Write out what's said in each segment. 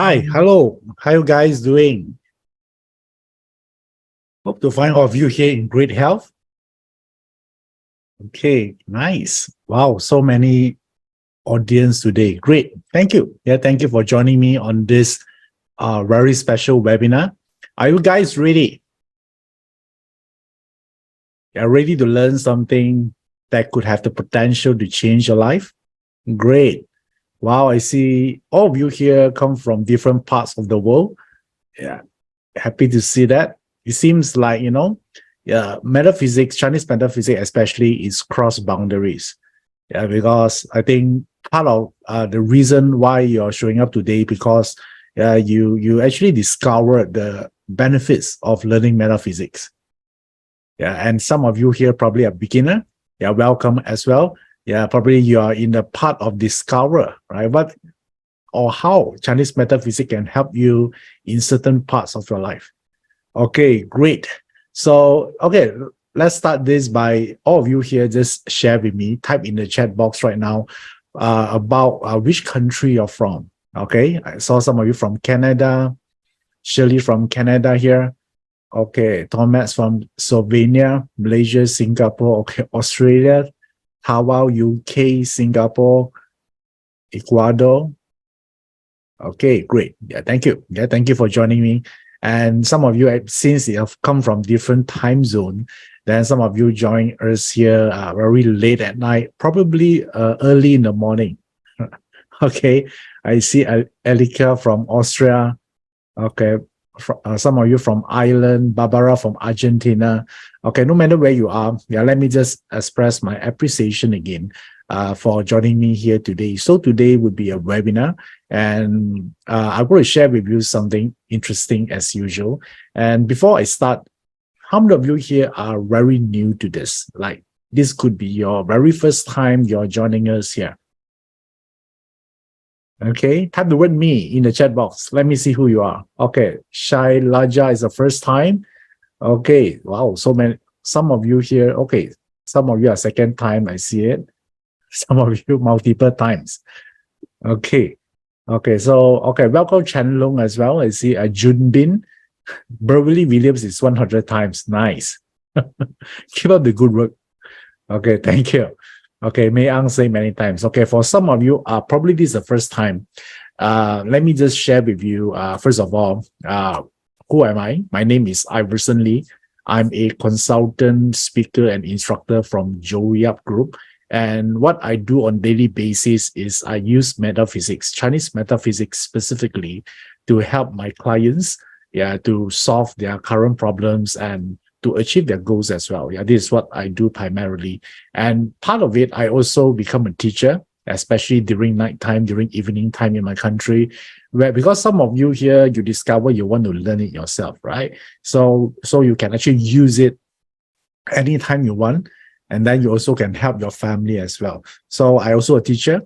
Hi, hello. How you guys doing? Hope to find all of you here in great health. Okay, nice. Wow, so many audience today. Great. Thank you. Yeah, thank you for joining me on this very special webinar. Are you guys ready? Are ready to learn something that could have the potential to change your life? Great. Wow, I see all of you here come from different parts of the world. Yeah, happy to see that. It seems like, yeah, metaphysics, Chinese metaphysics especially, is cross boundaries. Yeah, because I think part of the reason why you're showing up today because you actually discovered the benefits of learning metaphysics. Yeah, and some of you here probably are beginner. Yeah, welcome as well. Yeah, probably you are in the part of discover, right? But or how Chinese metaphysics can help you in certain parts of your life. Okay, great. So, okay, let's start this by all of you here just share with me, type in the chat box right now about which country you're from. Okay, I saw some of you from Canada, Shirley from Canada here. Okay, Thomas from Slovenia, Malaysia, Singapore, okay, Australia, Taiwan, UK, Singapore, Ecuador. Okay, great. Yeah, thank you. Yeah, thank you for joining me. And some of you, since you have come from different time zone, then some of you join us here very late at night, probably early in the morning. Okay, I see Elika from Austria. Okay, some of you from Ireland, Barbara from Argentina. Okay, no matter where you are, yeah, let me just express my appreciation again for joining me here today. So today would be a webinar, and I'm going to share with you something interesting as usual. And before I start, how many of you here are very new to this? Like this could be your very first time you're joining us here. Okay, type the word me in the chat box. Let me see who you are. Okay, Shai Laja is the first time. Okay, wow, so many, some of you here. Okay, some of you are second time, I see it. Some of you multiple times. Okay, okay, so, okay, welcome Chen Long as well. I see Jun Bin. Beverly Williams is 100 times. Nice. Keep up the good work. Okay, thank you. Okay, May Ang say many times. Okay, for some of you, probably this is the first time. Let me just share with you, first of all, who am I? My name is Iverson Lee. I'm a consultant, speaker, and instructor from Joey Up Group. And what I do on daily basis is I use metaphysics, Chinese metaphysics specifically, to help my clients, to solve their current problems and to achieve their goals as well. Yeah, this is what I do primarily. And part of it, I also become a teacher, especially during nighttime, during evening time in my country, where because some of you here, you discover you want to learn it yourself, right? So you can actually use it anytime you want. And then you also can help your family as well. So I also a teacher.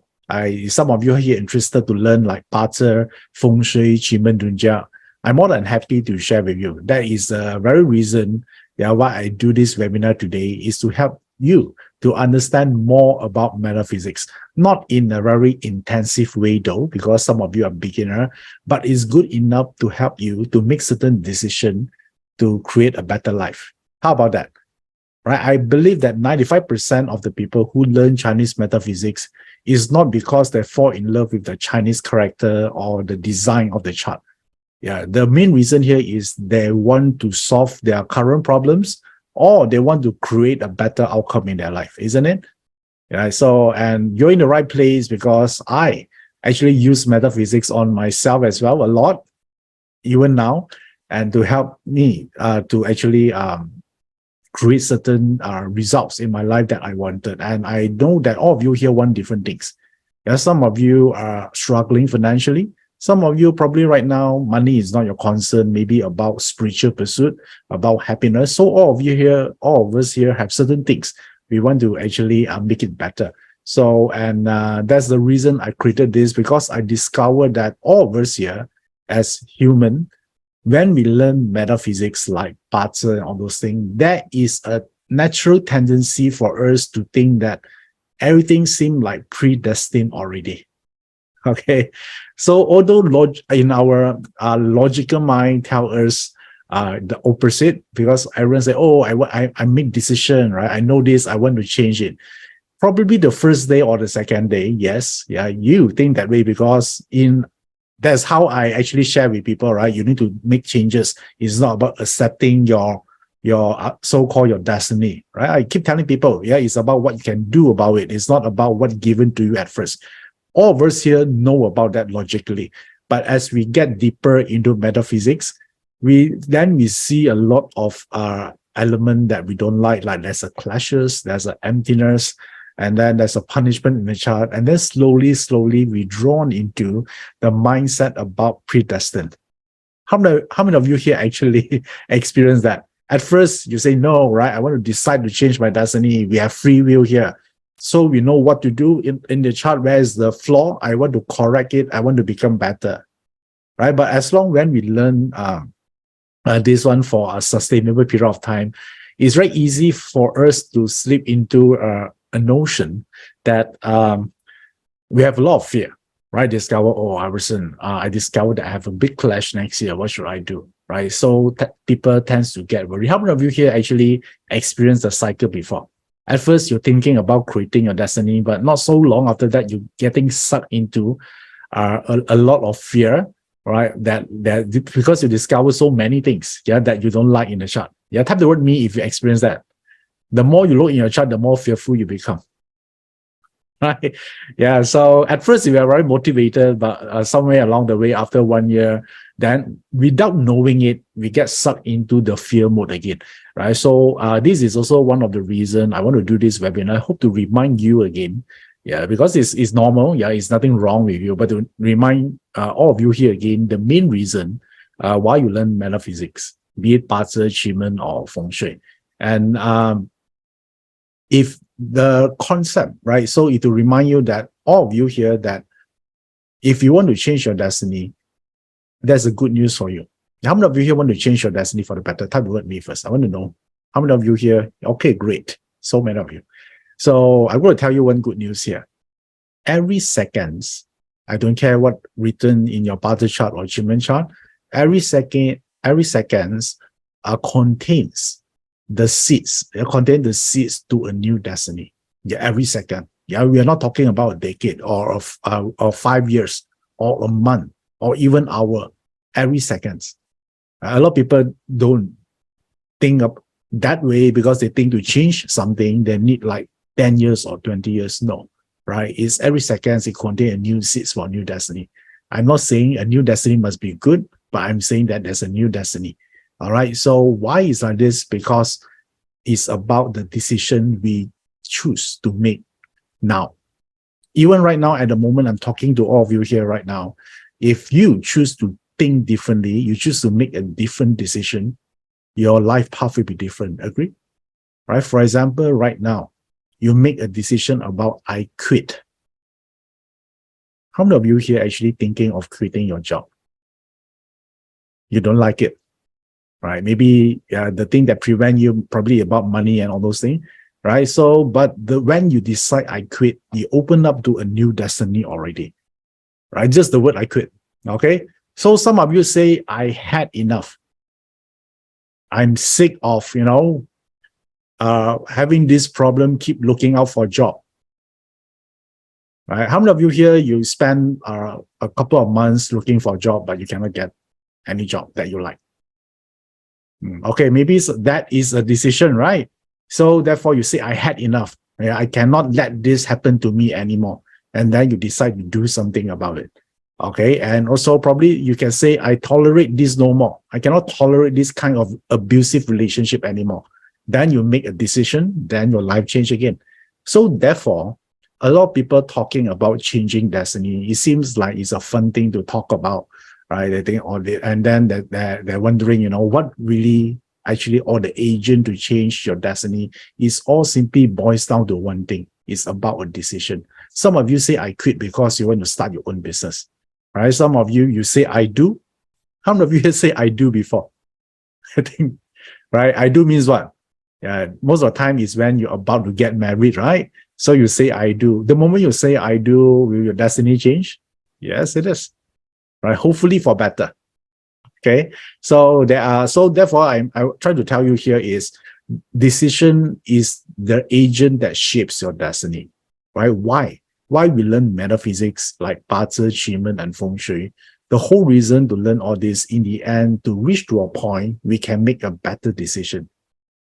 Some of you here interested to learn like Bazi, Feng Shui, Qimeng Dunjia. I'm more than happy to share with you. That is the very reason why I do this webinar today is to help you to understand more about metaphysics, not in a very intensive way though, because some of you are beginner, but it's good enough to help you to make certain decision to create a better life. How about that? Right? I believe that 95% of the people who learn Chinese metaphysics is not because they fall in love with the Chinese character or the design of the chart. Yeah, the main reason here is they want to solve their current problems or they want to create a better outcome in their life, isn't it? Yeah, so, and you're in the right place because I actually use metaphysics on myself as well a lot, even now, and to help me to actually create certain results in my life that I wanted. And I know that all of you here want different things. Yeah, some of you are struggling financially. Some of you probably right now, money is not your concern, maybe about spiritual pursuit, about happiness. So all of you here, all of us here have certain things we want to actually make it better. So, and that's the reason I created this, because I discovered that all of us here as human, when we learn metaphysics like Bazi and all those things, there is a natural tendency for us to think that everything seems like predestined already. Okay, so although in our logical mind tell us the opposite, because everyone say, oh, I make decision, right? I know this, I want to change it. Probably the first day or the second day, yes, yeah, you think that way because that's how I actually share with people, right? You need to make changes. It's not about accepting your so-called your destiny, right? I keep telling people, yeah, it's about what you can do about it. It's not about what's given to you at first. All of us here know about that logically, but as we get deeper into metaphysics, we see a lot of element that we don't like there's a clashes, there's an emptiness, and then there's a punishment in the chart, and then slowly we drawn into the mindset about predestined. How many of you here actually experience that? At first, you say, no, right? I want to decide to change my destiny. We have free will here. So we know what to do in the chart. Where is the flaw? I want to correct it. I want to become better, right? But as long when we learn this one for a sustainable period of time, it's very easy for us to slip into a notion that we have a lot of fear, right? Discover, oh, Iverson, I discovered that I have a big clash next year. What should I do, right? So people tends to get worried. How many of you here actually experienced the cycle before? At first, you're thinking about creating your destiny, but not so long after that, you're getting sucked into a lot of fear, right? That because you discover so many things, yeah, that you don't like in the chart. Yeah, type the word me if you experience that. The more you look in your chart, the more fearful you become. Right? Yeah. So at first we are very motivated, but somewhere along the way, after 1 year, then without knowing it, we get sucked into the fear mode again. Right. So this is also one of the reasons I want to do this webinar. I hope to remind you again. Yeah, because it's normal. Yeah, it's nothing wrong with you, but to remind all of you here again, the main reason why you learn metaphysics, be it 八字, achievement, or feng shui. And if the concept, right? So it will remind you that all of you here that if you want to change your destiny, there's a good news for you. How many of you here want to change your destiny for the better? Type the word me first. I want to know how many of you here. Okay, great. So many of you. So I'm going to tell you one good news here. Every seconds, I don't care what written in your Barter chart or achievement chart, every seconds contains the seeds. They contain the seeds to a new destiny. Yeah, every second. Yeah, we are not talking about a decade or 5 years or a month or even hour. Every seconds. A lot of people don't think of that way because they think to change something they need like 10 years or 20 years. No, right? It's every second it contains a new seeds for a new destiny. I'm not saying a new destiny must be good, but I'm saying that there's a new destiny. All right. So why is like this? Because it's about the decision we choose to make now. Even right now, at the moment, I'm talking to all of you here right now. If you choose to think differently, you choose to make a different decision, your life path will be different. Agree? Right? For example, right now, you make a decision about I quit. How many of you here actually thinking of quitting your job? You don't like it, right? Maybe the thing that prevent you probably about money and all those things, right? So, but when you decide I quit, you open up to a new destiny already, right? Just the word I quit, okay? So some of you say, I had enough. I'm sick of, having this problem, keep looking out for a job. Right? How many of you here, you spend a couple of months looking for a job, but you cannot get any job that you like? Okay, maybe that is a decision, right? So therefore you say, I had enough. Yeah, I cannot let this happen to me anymore. And then you decide to do something about it. Okay, and also probably you can say, I tolerate this no more. I cannot tolerate this kind of abusive relationship anymore. Then you make a decision, then your life change again. So therefore, a lot of people talking about changing destiny, it seems like it's a fun thing to talk about, right? They think and then they're wondering, what really actually all the agent to change your destiny is all simply boils down to one thing. It's about a decision. Some of you say, I quit because you want to start your own business. Right? Some of you say, I do. How many of you say, I do before? I think, right? I do means what? Most of the time is when you're about to get married, right? So you say, I do. The moment you say, I do, will your destiny change? Yes, it is. Right? Hopefully for better. Okay. So therefore I try to tell you here is decision is the agent that shapes your destiny. Right? Why? Why we learn metaphysics like 八字, Qi and Feng Shui? The whole reason to learn all this in the end to reach to a point we can make a better decision.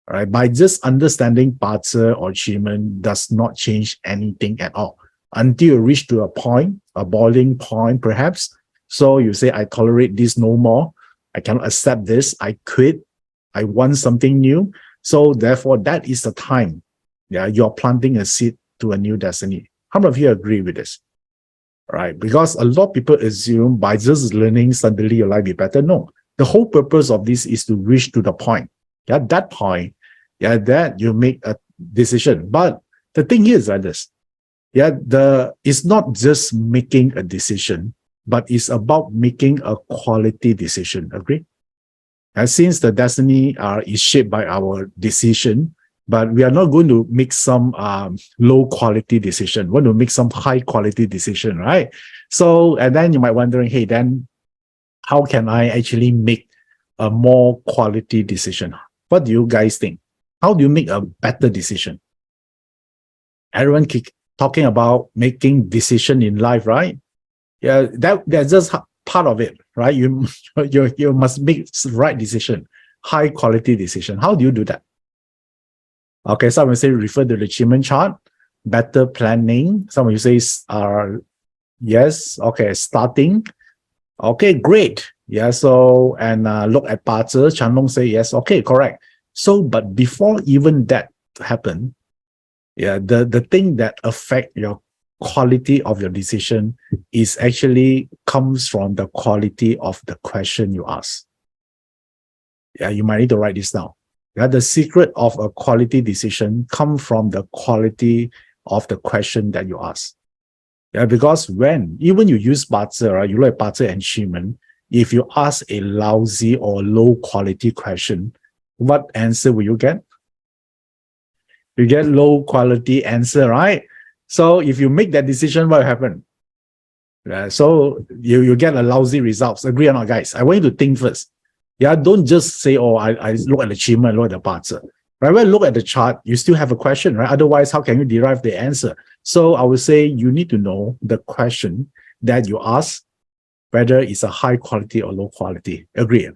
Right? By just understanding 八字 or Qi does not change anything at all until you reach to a point, a boiling point perhaps. So you say, I tolerate this no more. I cannot accept this. I quit. I want something new. So therefore, that is the time. Yeah, you're planting a seed to a new destiny. How many of you agree with this? Right? Because a lot of people assume by just learning, suddenly your life will be better. No. The whole purpose of this is to reach to the point. Yeah, that point, yeah, that you make a decision. But the thing is like this. Yeah, it's not just making a decision, but it's about making a quality decision. Agree? And since the destiny is shaped by our decision, but we are not going to make some low quality decision. We want to make some high quality decision, right? So, and then you might wondering, hey, then how can I actually make a more quality decision? What do you guys think? How do you make a better decision? Everyone talking about making decision in life, right? Yeah, that's just part of it, right? You must make right decision, high quality decision. How do you do that? Okay, some will say refer to the achievement chart, better planning. Some will say yes, okay, starting. Okay, great. Yeah, so and look at 八字, Chanlong say yes, okay, correct. So, but before even that happen, yeah, the thing that affect your quality of your decision is actually comes from the quality of the question you ask. Yeah, you might need to write this down. Yeah, the secret of a quality decision comes from the quality of the question that you ask. Yeah, because when even you use 八字, right, you look at 八字 and Qi, if you ask a lousy or low quality question, what answer will you get? You get low quality answer, right? So if you make that decision, what will happen? So you get a lousy results. Agree or not, guys? I want you to think first. Yeah, don't just say, oh, I look at the achievement, look at the parts. Right? When you look at the chart, you still have a question, right? Otherwise, how can you derive the answer? So I would say you need to know the question that you ask, whether it's a high quality or low quality. Agree?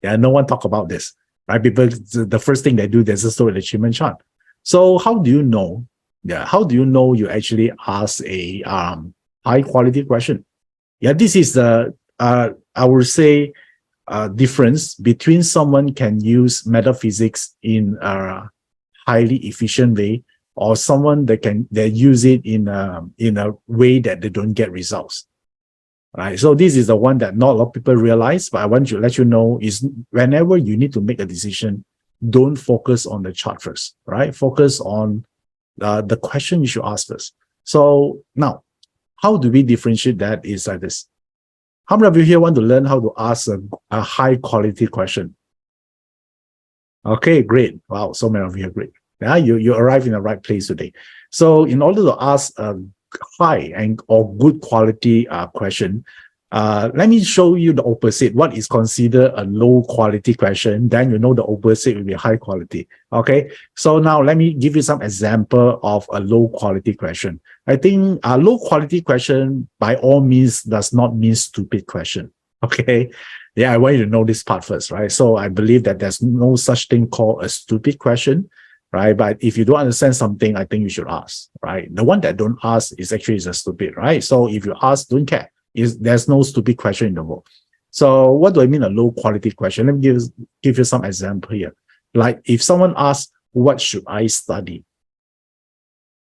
Yeah, no one talk about this, right? People, the first thing they do, they just look at the achievement chart. So how do you know? Yeah, how do you know you actually ask a high quality question? Yeah, this is the I would say difference between someone can use metaphysics in a highly efficient way or someone that use it in a way that they don't get results. Right. So this is the one that not a lot of people realize, but I want to let you know is whenever you need to make a decision, don't focus on the chart first, right? Focus on the question you should ask first. So now, how do we differentiate that is like this. How many of you here want to learn how to ask a high quality question? Okay, great. Wow, so many of you are great. Yeah, you arrive in the right place today. So in order to ask a high or good quality question, let me show you the opposite. What is considered a low quality question? Then you know the opposite will be high quality. Okay, so now let me give you some example of a low quality question. I think a low quality question by all means does not mean stupid question. Okay, yeah, I want you to know this part first, right? So I believe that there's no such thing called a stupid question, right? But if you don't understand something, I think you should ask, right? The one that don't ask is actually a stupid, right? So if you ask, don't care. There's no stupid question in the world. So what do I mean a low quality question? Let me give you some example here. Like if someone asks, what should I study?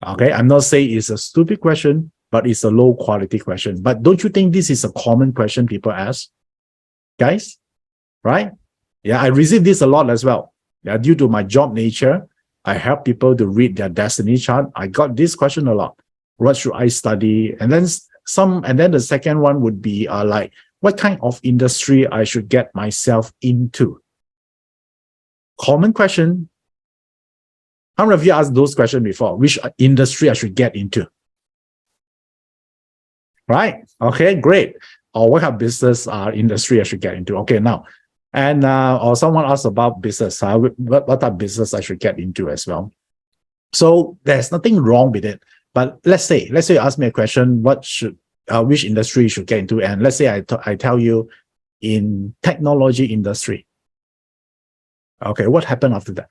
Okay, I'm not saying it's a stupid question, but it's a low quality question. But don't you think this is a common question people ask? Guys, right? Yeah, I receive this a lot as well. Yeah, due to my job nature, I help people to read their destiny chart. I got this question a lot. What should I study? And then the second one would be like, what kind of industry I should get myself into? Common question. How many of you asked those questions before? Which industry I should get into? right? Okay, great. Or what kind of business industry I should get into? Okay, now, and or someone asked about business. What type of business I should get into as well. So there's nothing wrong with it. But let's say you ask me a question, which industry you should get into, and let's say I tell you in technology industry. Okay, what happened after that?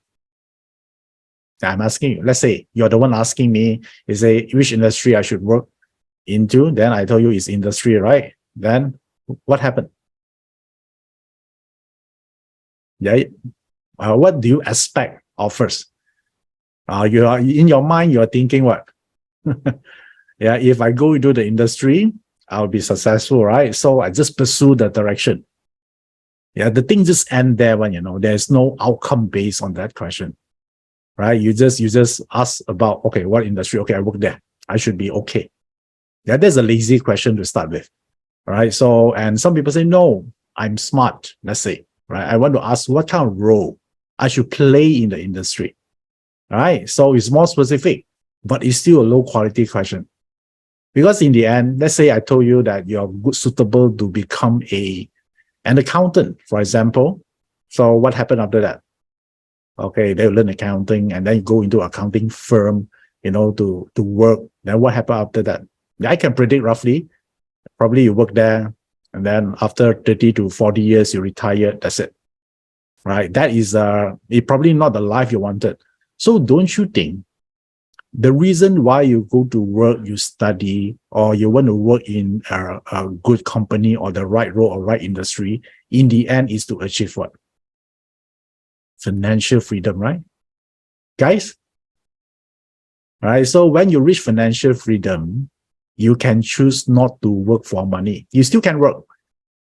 I'm asking you. Let's say you're the one asking me, is which industry I should work into. Then I tell you it's industry, right? Then what happened? Yeah. What do you expect of first? You are in your mind, you're thinking what? Yeah, if I go into the industry, I'll be successful, right? So I just pursue the direction. Yeah, the thing just end there when there's no outcome based on that question, right? You just ask about, okay, what industry? Okay, I work there. I should be okay. Yeah, that's a lazy question to start with, right? So, and some people say, no, I'm smart, let's say, right? I want to ask what kind of role I should play in the industry, right? So it's more specific, but it's still a low quality question. Because in the end, let's say I told you that you're suitable to become an accountant, for example. So what happened after that? Okay, they learn accounting and then you go into accounting firm, to work. Then what happened after that? I can predict roughly. Probably you work there, and then after 30 to 40 years, you retire. That's it. Right? That is probably not the life you wanted. So don't you think the reason why you go to work, you study, or you want to work in a good company or the right role or right industry, in the end is to achieve what? Financial freedom, right? Guys? Right? So when you reach financial freedom, you can choose not to work for money. You still can work,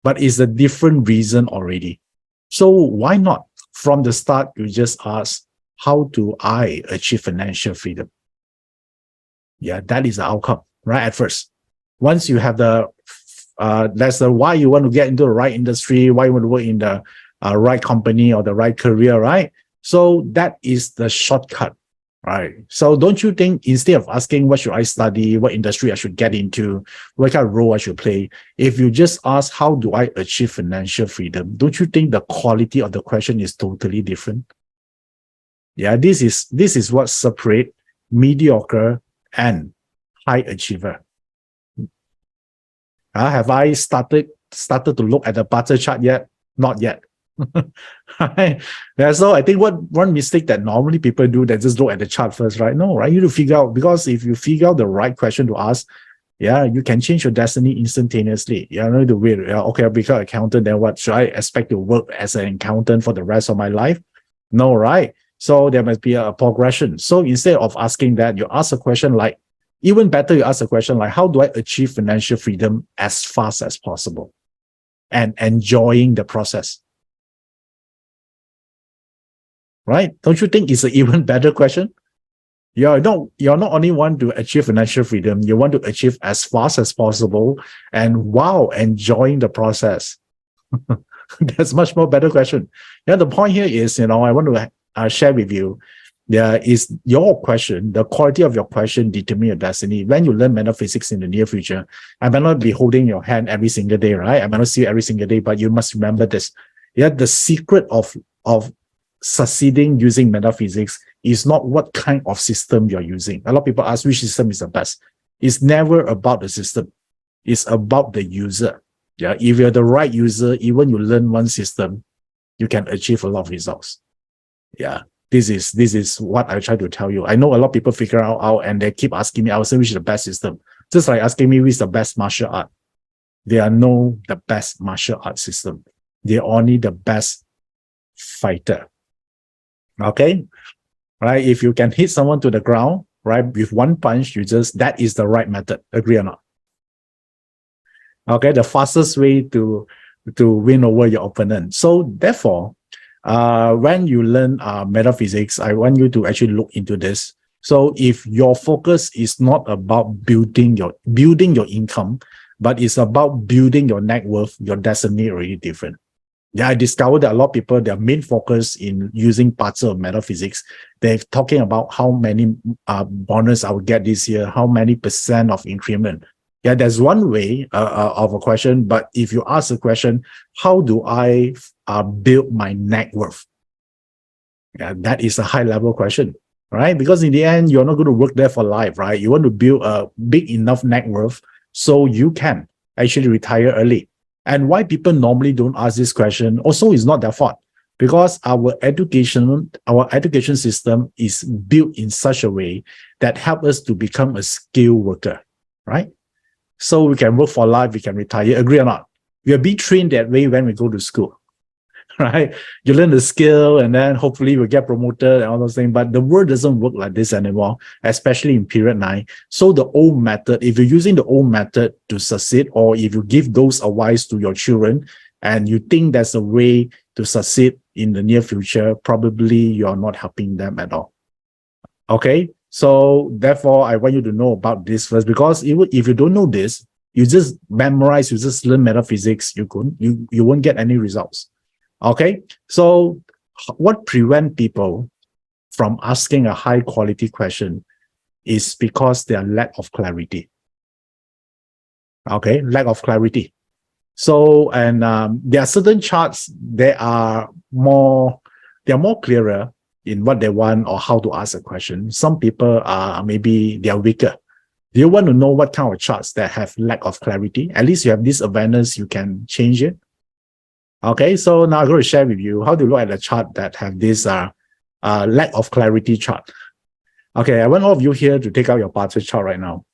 but it's a different reason already. So why not? From the start, you just ask, how do I achieve financial freedom? Yeah, that is the outcome, right? At first, once you have that's the why you want to get into the right industry, why you want to work in the right company or the right career, right? So that is the shortcut, right? So don't you think instead of asking what should I study, what industry I should get into, what kind of role I should play, if you just ask how do I achieve financial freedom, don't you think the quality of the question is totally different? Yeah, this is what separates mediocre and high achiever. Have I started to look at the butter chart yet? Not yet. Right? Yeah, so I think one mistake that normally people do, they just look at the chart first, right? No, right? You need to figure out, because if you figure out the right question to ask, yeah, you can change your destiny instantaneously. You don't need to wait. Okay, I'll become an accountant, then what? Should I expect to work as an accountant for the rest of my life? No, right? So there must be a progression. So instead of asking that, you ask a question like, even better, you ask a question like, how do I achieve financial freedom as fast as possible and enjoying the process? Right? Don't you think it's an even better question? You're not only want to achieve financial freedom, you want to achieve as fast as possible and while enjoying the process. That's much more better question. Yeah, the point here is, I want to share with you, is your question, the quality of your question determine your destiny. When you learn metaphysics in the near future, I might not be holding your hand every single day, right? I might not see you every single day, but you must remember this. Yeah, the secret of succeeding using metaphysics is not what kind of system you're using. A lot of people ask which system is the best. It's never about the system. It's about the user. Yeah, if you're the right user, even you learn one system, you can achieve a lot of results. Yeah, this is what I try to tell you. I know a lot of people figure out and they keep asking me, I will say which is the best system. Just like asking me which is the best martial art. There are no the best martial art system. They're only the best fighter. Okay, right? If you can hit someone to the ground, right, with one punch, that is the right method. Agree or not? Okay, the fastest way to win over your opponent. So therefore, when you learn metaphysics, I want you to actually look into this. So if your focus is not about building your income, but it's about building your net worth, your destiny already different. Yeah, I discovered that a lot of people, their main focus in using parts of metaphysics, they're talking about how many bonus I will get this year, how many % of increment. Yeah, there's one way of a question, but if you ask a question, how do I build my net worth? Yeah, that is a high level question, right? Because in the end, you're not going to work there for life, right? You want to build a big enough net worth so you can actually retire early. And why people normally don't ask this question also is not their fault, because our education system is built in such a way that help us to become a skilled worker, right? So we can work for life, we can retire, agree or not? We are being trained that way when we go to school, right? You learn the skill and then hopefully you get promoted and all those things. But the world doesn't work like this anymore, especially in period 9. So the old method, if you're using the old method to succeed, or if you give those advice to your children and you think that's a way to succeed in the near future, probably you're not helping them at all. Okay? So therefore, I want you to know about this first, because even if you don't know this, you just memorize, you just learn metaphysics, you won't get any results. Okay, so what prevent people from asking a high quality question is because their lack of clarity. Okay, lack of clarity. So, and there are certain charts that are more clearer in what they want or how to ask a question. Some people are maybe they are weaker. Do you want to know what kind of charts that have lack of clarity? At least you have this awareness, you can change it. Okay, so now I'm going to share with you how to look at a chart that have this lack of clarity chart. Okay, I want all of you here to take out your bar chart right now.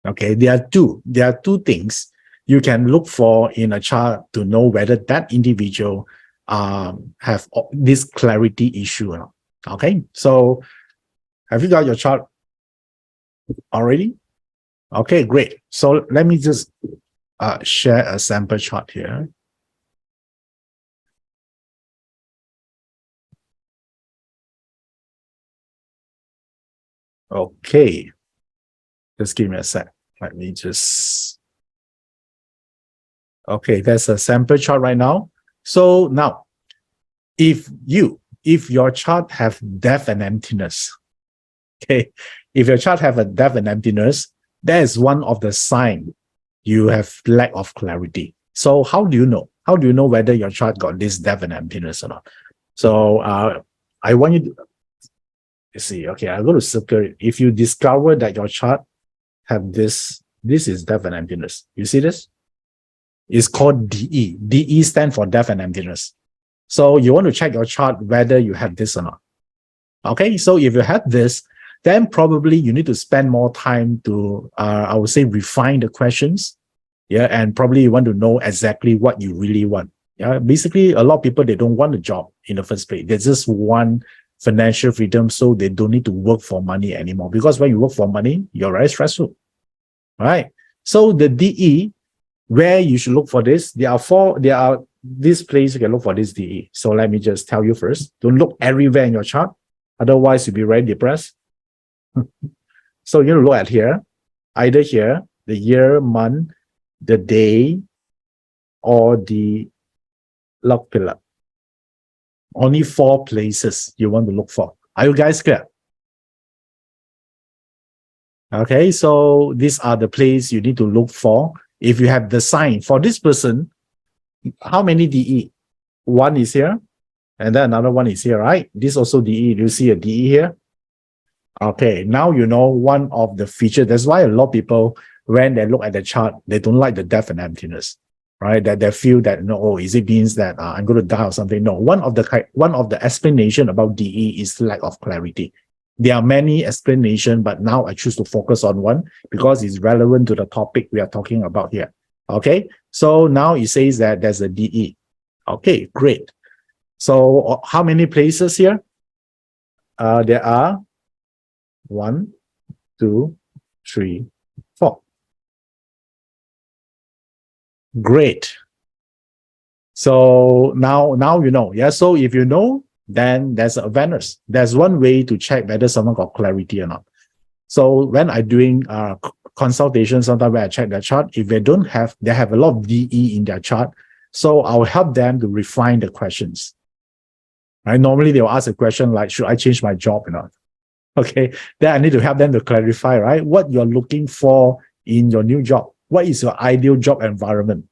Okay, there are two things you can look for in a chart to know whether that individual have this clarity issue or not. Okay, so have you got your chart already? Okay, great. So let me just share a sample chart here. Okay, just give me a sec. Let me just... Okay, there's a sample chart right now. So now, if your chart have depth and emptiness, okay, if your chart have a depth and emptiness, that is one of the sign you have lack of clarity. So how do you know? How do you know whether your chart got this depth and emptiness or not? So I want you to see. Okay, I'm going to circle it. If you discover that your chart have this is depth and emptiness. You see this? It's called DE. DE stands for depth and emptiness. So you want to check your chart whether you have this or not. Okay, so if you have this, then probably you need to spend more time to, I would say, refine the questions. Yeah, and probably you want to know exactly what you really want. Yeah, basically, a lot of people, they don't want a job in the first place. They just want financial freedom, so they don't need to work for money anymore. Because when you work for money, you're very stressful. Right? So the DE, where you should look for this, there are this place you can look for this DE. So let me just tell you first. Don't look everywhere in your chart. Otherwise, you'll be very depressed. So you look at here, either here, the year, month, the day, or the log pillar. Only 4 places you want to look for. Are you guys clear? Okay, so these are the places you need to look for. If you have the sign for this person, how many DE? One is here, and then another one is here, right? This also DE. Do you see a DE here? Okay, now you know one of the features. That's why a lot of people, when they look at the chart, they don't like the depth and emptiness, right? That they feel that, no, oh, is it means that I'm going to die or something? No, one of the explanation about DE is lack of clarity. There are many explanations, but now I choose to focus on one because it's relevant to the topic we are talking about here. Okay, so now it says that there's a DE. Okay, great. So how many places here? There are 1, 2, 3, 4. Great. So now you know. Yeah. So if you know, then there's awareness. There's one way to check whether someone got clarity or not. So when I'm doing consultation, sometimes when I check their chart, if they have a lot of DE in their chart, so I'll help them to refine the questions. Right? Normally they'll ask a question like, should I change my job or not? Okay, then I need to help them to clarify, right? What you're looking for in your new job? What is your ideal job environment?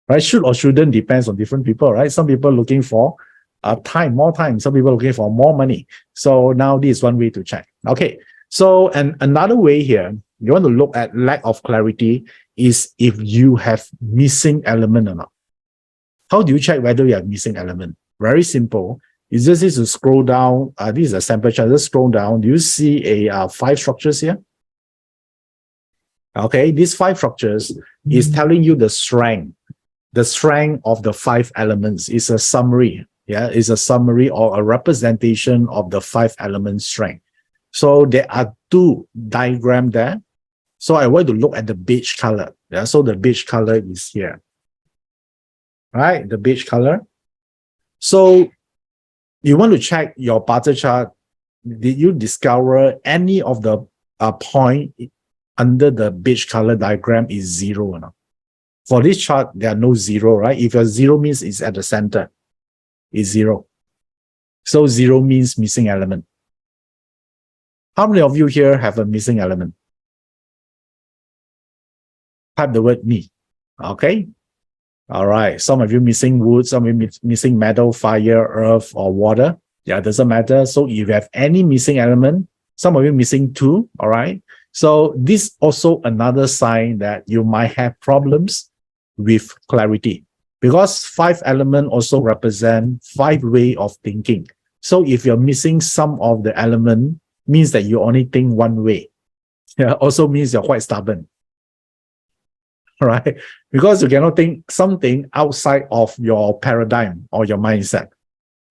Right? Should or shouldn't depends on different people, right? Some people looking for more time. Some people looking for more money. So now this is one way to check. Okay. So, and another way here, you want to look at lack of clarity is if you have missing element or not. How do you check whether you have missing element? Very simple. You just need to scroll down. This is a sample chart. Just scroll down. Do you see a 5 structures here? Okay, these 5 structures is telling you the strength. The strength of the 5 elements is a summary. Yeah, it's a summary or a representation of the 5 element strength. So there are 2 diagrams there. So I want to look at the beige color. Yeah, so the beige color is here. Right, the beige color. So you want to check your barter chart. Did you discover any of the point under the beige color diagram is 0 or not? For this chart, there are no 0, right? If your 0 means it's at the center, it's 0. So 0 means missing element. How many of you here have a missing element? Type the word me. Okay. All right. Some of you missing wood, some of you missing metal, fire, earth, or water. Yeah, it doesn't matter. So if you have any missing element, some of you missing 2. All right. So this also another sign that you might have problems with clarity, because 5 element also represent 5 way of thinking. So if you're missing some of the element, means that you only think one way. Yeah, also means you're quite stubborn. Right? Because you cannot think something outside of your paradigm or your mindset.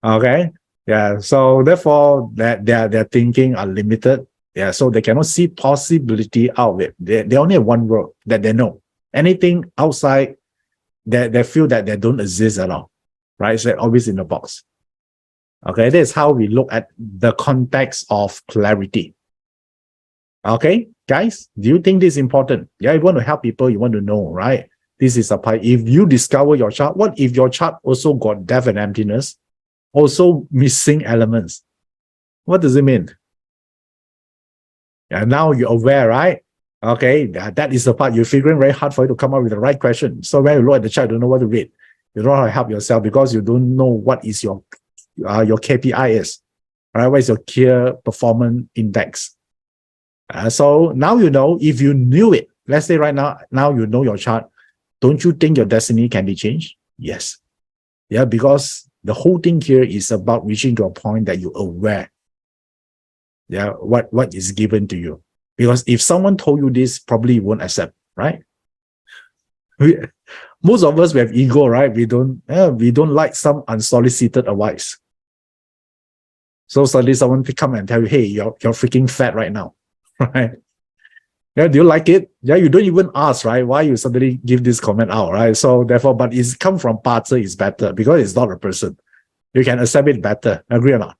Okay? Yeah, so therefore their thinking are limited. Yeah, so they cannot see possibility out of it. They only have one word that they know. Anything outside, they feel that they don't exist at all. Right? So they're always in the box. Okay, this is how we look at the context of clarity. Okay, guys, do you think this is important? Yeah, you want to help people, you want to know, right? This is a part. If you discover your chart, what if your chart also got death and emptiness, also missing elements? What does it mean? Yeah, now you're aware, right? Okay, that is the part you're figuring very hard for you to come up with the right question. So when you look at the chart, you don't know what to read. You don't know how to help yourself because you don't know what is your KPI is, right? What is your key performance index? So now you know. If you knew it, let's say right now you know your chart, don't you think your destiny can be changed? Yes. Yeah, because the whole thing here is about reaching to a point that you're aware. Yeah, what is given to you. Because if someone told you this, probably you won't accept, right? Most of us, we have ego, right? We don't like some unsolicited advice. So suddenly someone come and tell you, hey, you're freaking fat right now. Right? Yeah, do you like it? Yeah, you don't even ask, right? Why you suddenly give this comment out, right? So therefore, but it's come from parts, it's better because it's not a person. You can accept it better. Agree or not?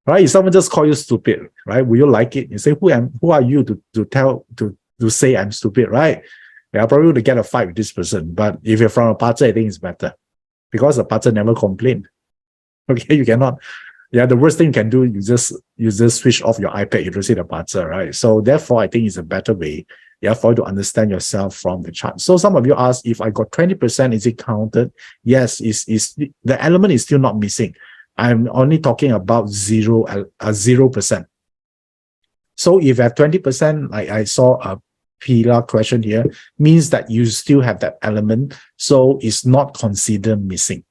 Right? If someone just call you stupid, right? Will you like it? You say, who are you to say I'm stupid, right? Yeah, probably to get a fight with this person. But if you're from a party, I think it's better because the party never complained. Okay, you cannot. Yeah, the worst thing you can do, you just switch off your iPad, you don't see the parts, right? So therefore, I think it's a better way, yeah, for you to understand yourself from the chart. So some of you ask, if I got 20%, is it counted? Yes, the element is still not missing. I'm only talking about 0%. So if you have 20%, like I saw a pillar question here, means that you still have that element, so it's not considered missing.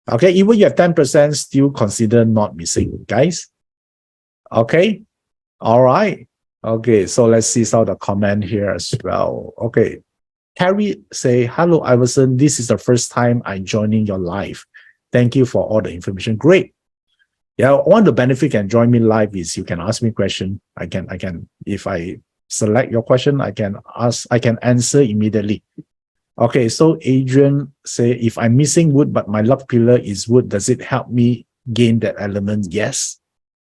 Okay, even you have 10%, still consider not missing, guys. Okay, all right. Okay, so let's see some of the comment here as well. Okay, Terry say, hello, Iverson. This is the first time I'm joining your live. Thank you for all the information. Great. Yeah, one of the benefit can join me live is you can ask me question. I can, if I select your question, I can answer immediately. Okay, so Adrian say, if I'm missing wood, but my luck pillar is wood, does it help me gain that element? Yes.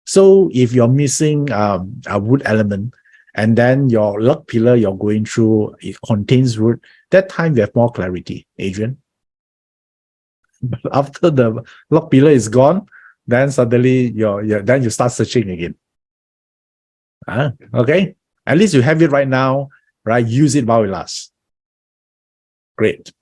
So if you're missing a wood element, and then your luck pillar you're going through, it contains wood, that time you have more clarity, Adrian. But after the luck pillar is gone, then suddenly then you start searching again. Okay. At least you have it right now, right? Use it while it lasts. Great.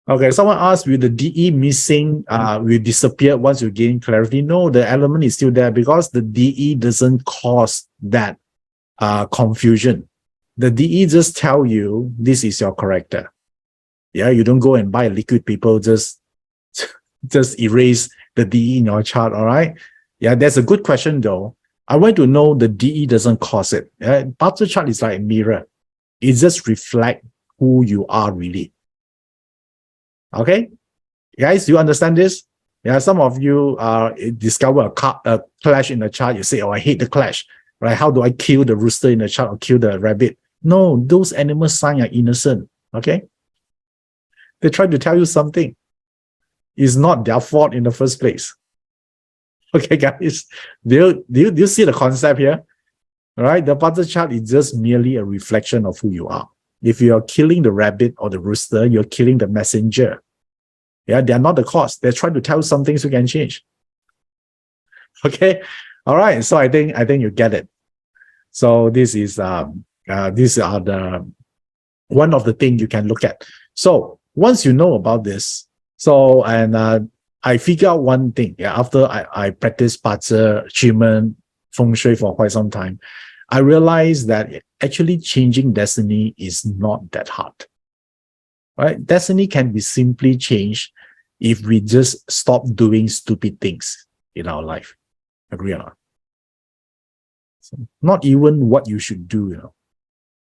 Okay, someone asked, will the DE missing will disappear once you gain clarity? No, the element is still there because the DE doesn't cause that confusion. The DE just tell you this is your character. Yeah, you don't go and buy liquid paper, just erase the DE in your chart, all right? Yeah, that's a good question though. I want to know the DE doesn't cause it. Barter chart is like a mirror. It just reflects who you are really. Okay, guys, you understand this? Yeah, some of you discover a clash in the chart. You say, oh, I hate the clash, right? How do I kill the rooster in the chart or kill the rabbit? No, those animal signs are innocent, okay? They try to tell you something. It's not their fault in the first place. Okay, guys, do you see the concept here? All right, the barter chart is just merely a reflection of who you are. If you are killing the rabbit or the rooster, you're killing the messenger. Yeah, they are not the cause. They're trying to tell you some things you can change. Okay, all right. So I think you get it. So this is these are the one of the things you can look at. So once you know about this, so I figure out one thing. Yeah, after I practice Bazi, Qigong, Feng Shui for quite some time, I realized that actually changing destiny is not that hard. Right? Destiny can be simply changed if we just stop doing stupid things in our life. Agree or not? So not even what you should do, you know.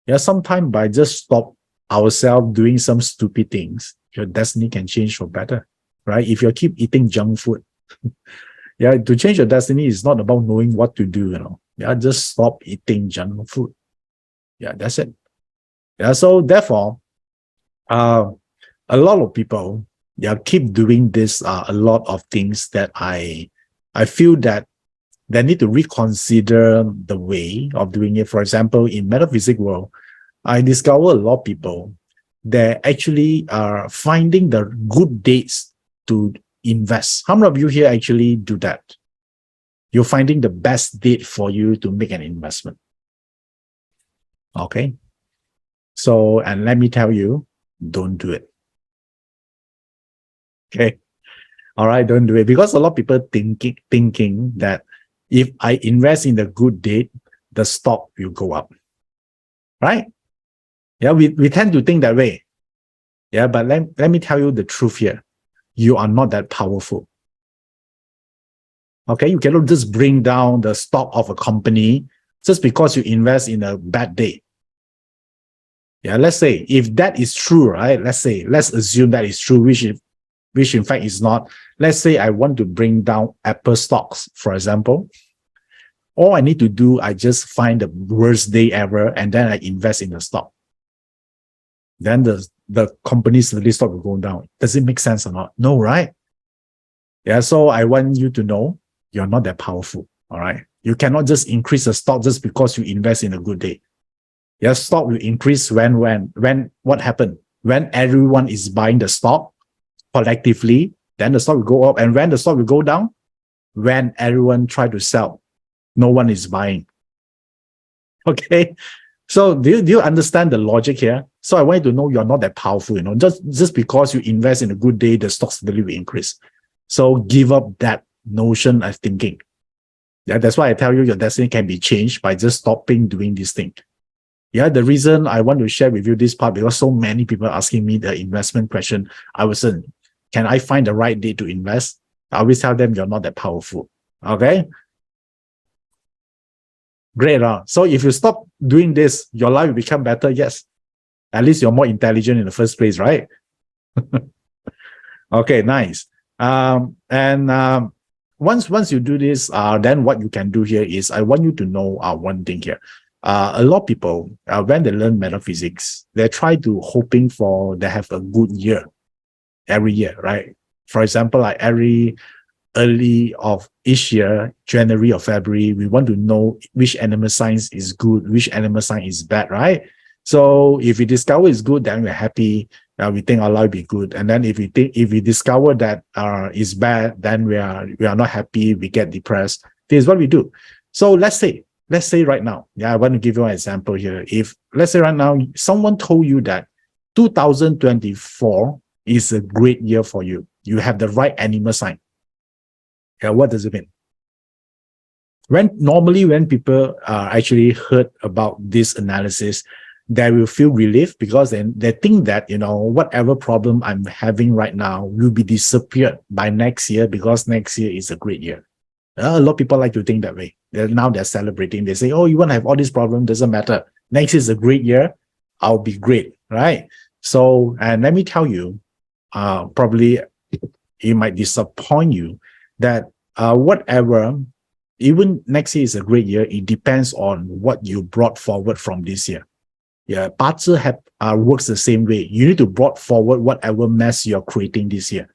Yeah, sometimes by just stop ourselves doing some stupid things, your destiny can change for better. Right? If you keep eating junk food, yeah, to change your destiny is not about knowing what to do, you know. Yeah, just stop eating junk food. Yeah, that's it. Yeah, so therefore, a lot of people, yeah, keep doing this, a lot of things that I feel that they need to reconsider the way of doing it. For example, in metaphysics world, I discover a lot of people, they actually are finding the good dates to invest. How many of you here actually do that? You're finding the best date for you to make an investment. Okay. So, and let me tell you, don't do it. Okay. All right, don't do it. Because a lot of people thinking that if I invest in the good date, the stock will go up. Right? Yeah, we tend to think that way. Yeah, but let me tell you the truth here. You are not that powerful. Okay, you cannot just bring down the stock of a company just because you invest in a bad day. Yeah, let's say if that is true, right? Let's assume that is true, which in fact is not. Let's say I want to bring down Apple stocks, for example. All I need to do, I just find the worst day ever and then I invest in the stock. Then the company's stock will go down. Does it make sense or not? No, right? Yeah, so I want you to know you're not that powerful, all right? You cannot just increase the stock just because you invest in a good day. Your stock will increase when what happened? When everyone is buying the stock collectively, then the stock will go up. And when the stock will go down? When everyone try to sell, no one is buying. Okay, so do you understand the logic here? So I want you to know you're not that powerful, you know. Just because you invest in a good day, the stock steadily will increase. So give up that notion of thinking. Yeah, that's why I tell you your destiny can be changed by just stopping doing this thing. Yeah, the reason I want to share with you this part, because so many people are asking me the investment question. Iverson, can I find the right day to invest? I always tell them you're not that powerful. Okay? Great. So if you stop doing this, your life will become better. Yes. At least you're more intelligent in the first place, right? Okay, nice. Once you do this, then what you can do here is I want you to know one thing here. A lot of people, when they learn metaphysics, they try to hoping for they have a good year every year, right? For example, like every early of each year, January or February, we want to know which animal signs is good, which animal sign is bad, right? So if we discover it's good, then we're happy. We think our life will be good. And then if we discover that is bad, then we are not happy. We get depressed. This is what we do. So let's say let's say right now, I want to give you an example here. If let's say right now, someone told you that 2024 is a great year for you. You have the right animal sign. What does it mean? Normally when people actually heard about this analysis, they will feel relief because then they think that, whatever problem I'm having right now will be disappeared by next year because next year is a great year. A lot of people like to think that way. Now they're celebrating. They say, oh, you want to have all these problems, doesn't matter. Next year is a great year. I'll be great, right? So, and let me tell you, probably it might disappoint you that whatever, even next year is a great year, it depends on what you brought forward from this year. Yeah, Bazi works the same way. You need to brought forward whatever mess you're creating this year.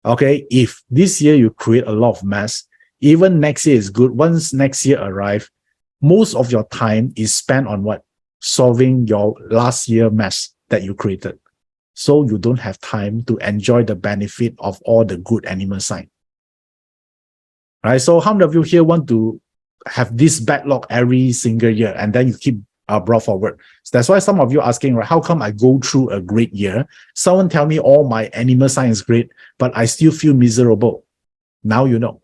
Okay, if this year you create a lot of mess, even next year is good. Once next year arrives, most of your time is spent on what? Solving your last year mess that you created. So you don't have time to enjoy the benefit of all the good animal sign. Right? So how many of you here want to have this backlog every single year and then you keep brought forward? So that's why some of you are asking, right, how come I go through a great year? Someone tell me all my animal sign is great, but I still feel miserable. Now you know.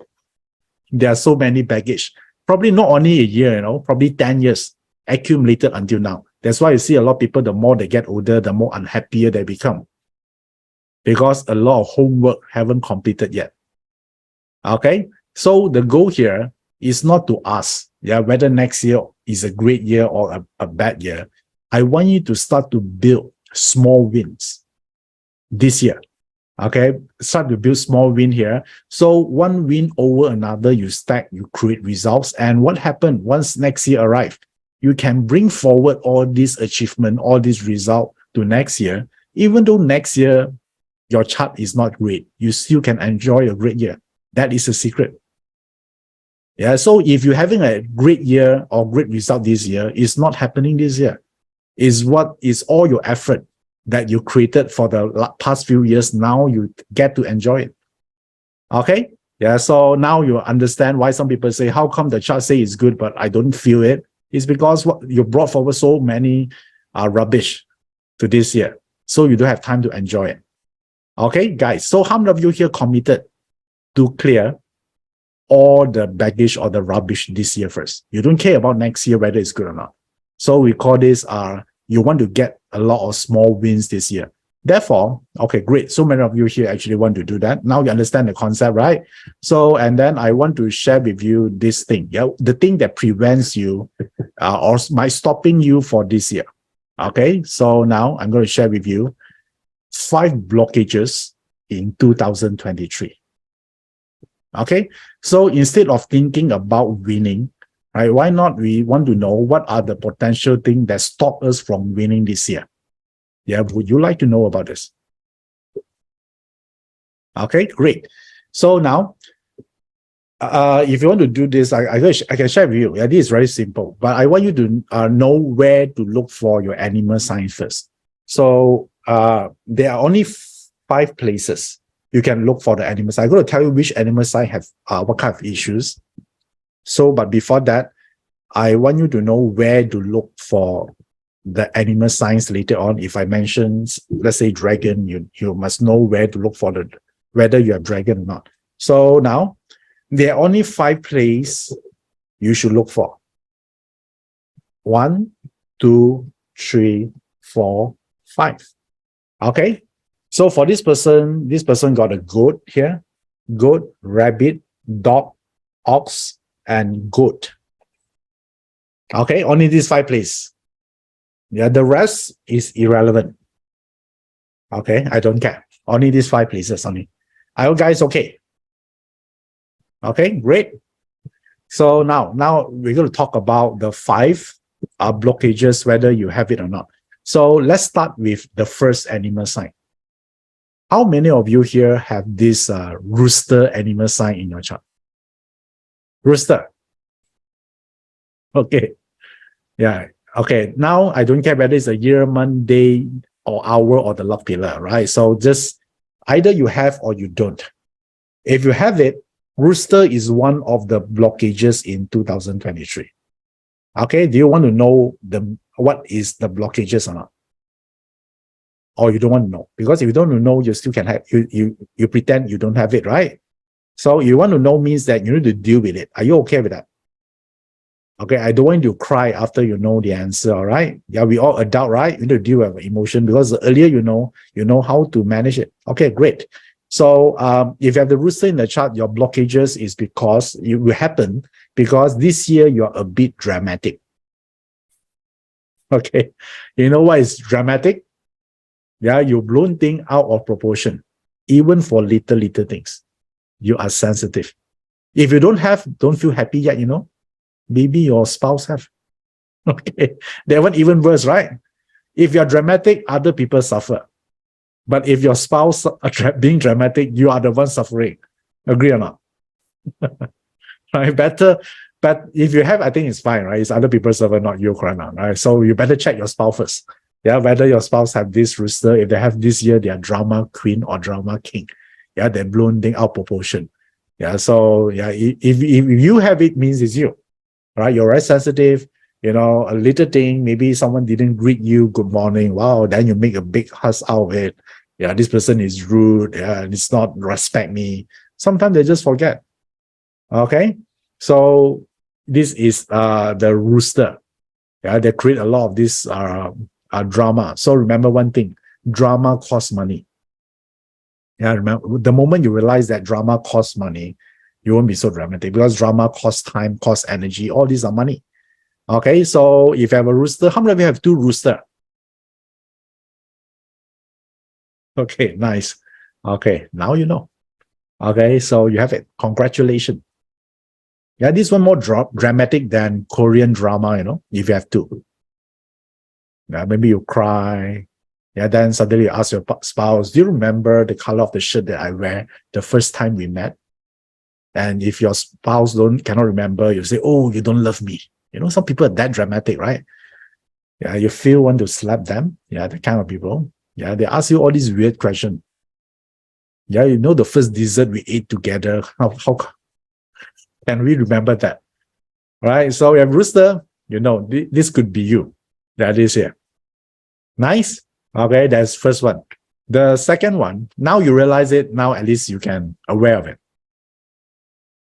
There are so many baggage. Probably not only a year, probably 10 years accumulated until now. That's why you see a lot of people, the more they get older, the more unhappier they become. Because a lot of homework haven't completed yet. Okay? So the goal here is not to ask, whether next year is a great year or a bad year. I want you to start to build small wins this year. Okay, start to build small win here. So one win over another, you stack, you create results. And what happened once next year arrives? You can bring forward all this achievement, all this result to next year. Even though next year your chart is not great, you still can enjoy a great year. That is a secret. Yeah, so if you're having a great year or great result this year, it's not happening this year. It's what is all your effort that you created for the past few years. Now you get to enjoy it. Okay? Yeah, so now you understand why some people say, how come the chart say it's good, but I don't feel it? It's because you brought forward so many rubbish to this year. So you don't have time to enjoy it. Okay, guys. So how many of you here committed to clear all the baggage or the rubbish this year first? You don't care about next year whether it's good or not. So we call this you want to get a lot of small wins this year. Therefore, okay, great. So many of you here actually want to do that. Now you understand the concept, right? So, and then I want to share with you this thing. Yeah, the thing that prevents you or might stopping you for this year. Okay, so now I'm going to share with you 5 blockages in 2023. Okay, so instead of thinking about winning, right, why not we want to know what are the potential things that stop us from winning this year? Yeah, would you like to know about this? Okay, great. So now, if you want to do this, I can share with you. Yeah, this is very simple, but I want you to know where to look for your animal sign first. So there are only 5 places you can look for the animal sign. I'm going to tell you which animal sign have what kind of issues. So, but before that, I want you to know where to look for the animal signs later on. If I mention, let's say dragon, you must know where to look for whether you have dragon or not. So now, there are only 5 places you should look for. 1, 2, 3, 4, 5. Okay. So for this person got a goat here, goat, rabbit, dog, ox, and goat. Okay, only these 5 places. Yeah, the rest is irrelevant. Okay, I don't care. Only these 5 places only. Are you guys okay? Okay, great. So now we're going to talk about the 5 blockages, whether you have it or not. So let's start with the first animal sign. How many of you here have this rooster animal sign in your chart? Rooster. Okay. Yeah. Okay. Now I don't care whether it's a year, month, day, or hour, or the luck pillar, right? So just either you have or you don't. If you have it, rooster is one of the blockages in 2023. Okay, do you want to know what is the blockages or not? Or you don't want to know? Because if you don't know, you still can have, you pretend you don't have it, right? So you want to know means that you need to deal with it. Are you okay with that? Okay, I don't want you to cry after you know the answer, all right? Yeah, we all adult, right? You need to deal with emotion because the earlier you know how to manage it. Okay, great. So if you have the rooster in the chart, your blockages is because it will happen because this year you're a bit dramatic. Okay, you know what is dramatic? Yeah, you blown things out of proportion, even for little things. You are sensitive. If you don't feel happy yet, maybe your spouse have. Okay, that one even worse, right? If you're dramatic, other people suffer. But if your spouse are being dramatic, you are the one suffering. Agree or not? Right? Better, but if you have, I think it's fine, right? It's other people suffer, not you, right? So you better check your spouse first. Yeah, whether your spouse have this rooster, if they have this year, they are drama queen or drama king. Yeah, they're blown thing out proportion. Yeah, so yeah, if you have it, means it's you, right? You're very sensitive. A little thing, maybe someone didn't greet you good morning. Wow, then you make a big fuss out of it. Yeah, this person is rude. Yeah, it's not respect me. Sometimes they just forget. Okay, so this is the rooster. Yeah, they create a lot of this drama. So remember one thing: drama costs money. Yeah, remember the moment you realize that drama costs money, you won't be so dramatic because drama costs time, costs energy. All these are money. Okay, so if you have a rooster, how many of you have two rooster? Okay, nice. Okay, now you know. Okay, so you have it. Congratulations. Yeah, this one more dramatic than Korean drama, if you have two. Yeah, maybe you cry. Yeah, then suddenly you ask your spouse, do you remember the color of the shirt that I wear the first time we met? And if your spouse cannot remember, you say, oh, you don't love me. Some people are that dramatic, right? Yeah, you feel want to slap them. Yeah, the kind of people. Yeah, they ask you all these weird questions. Yeah, the first dessert we ate together. How can we remember that? Right? So we have rooster. This could be you. That is here. Nice. Okay, that's first one. The second one, now you realize it, now at least you can aware of it.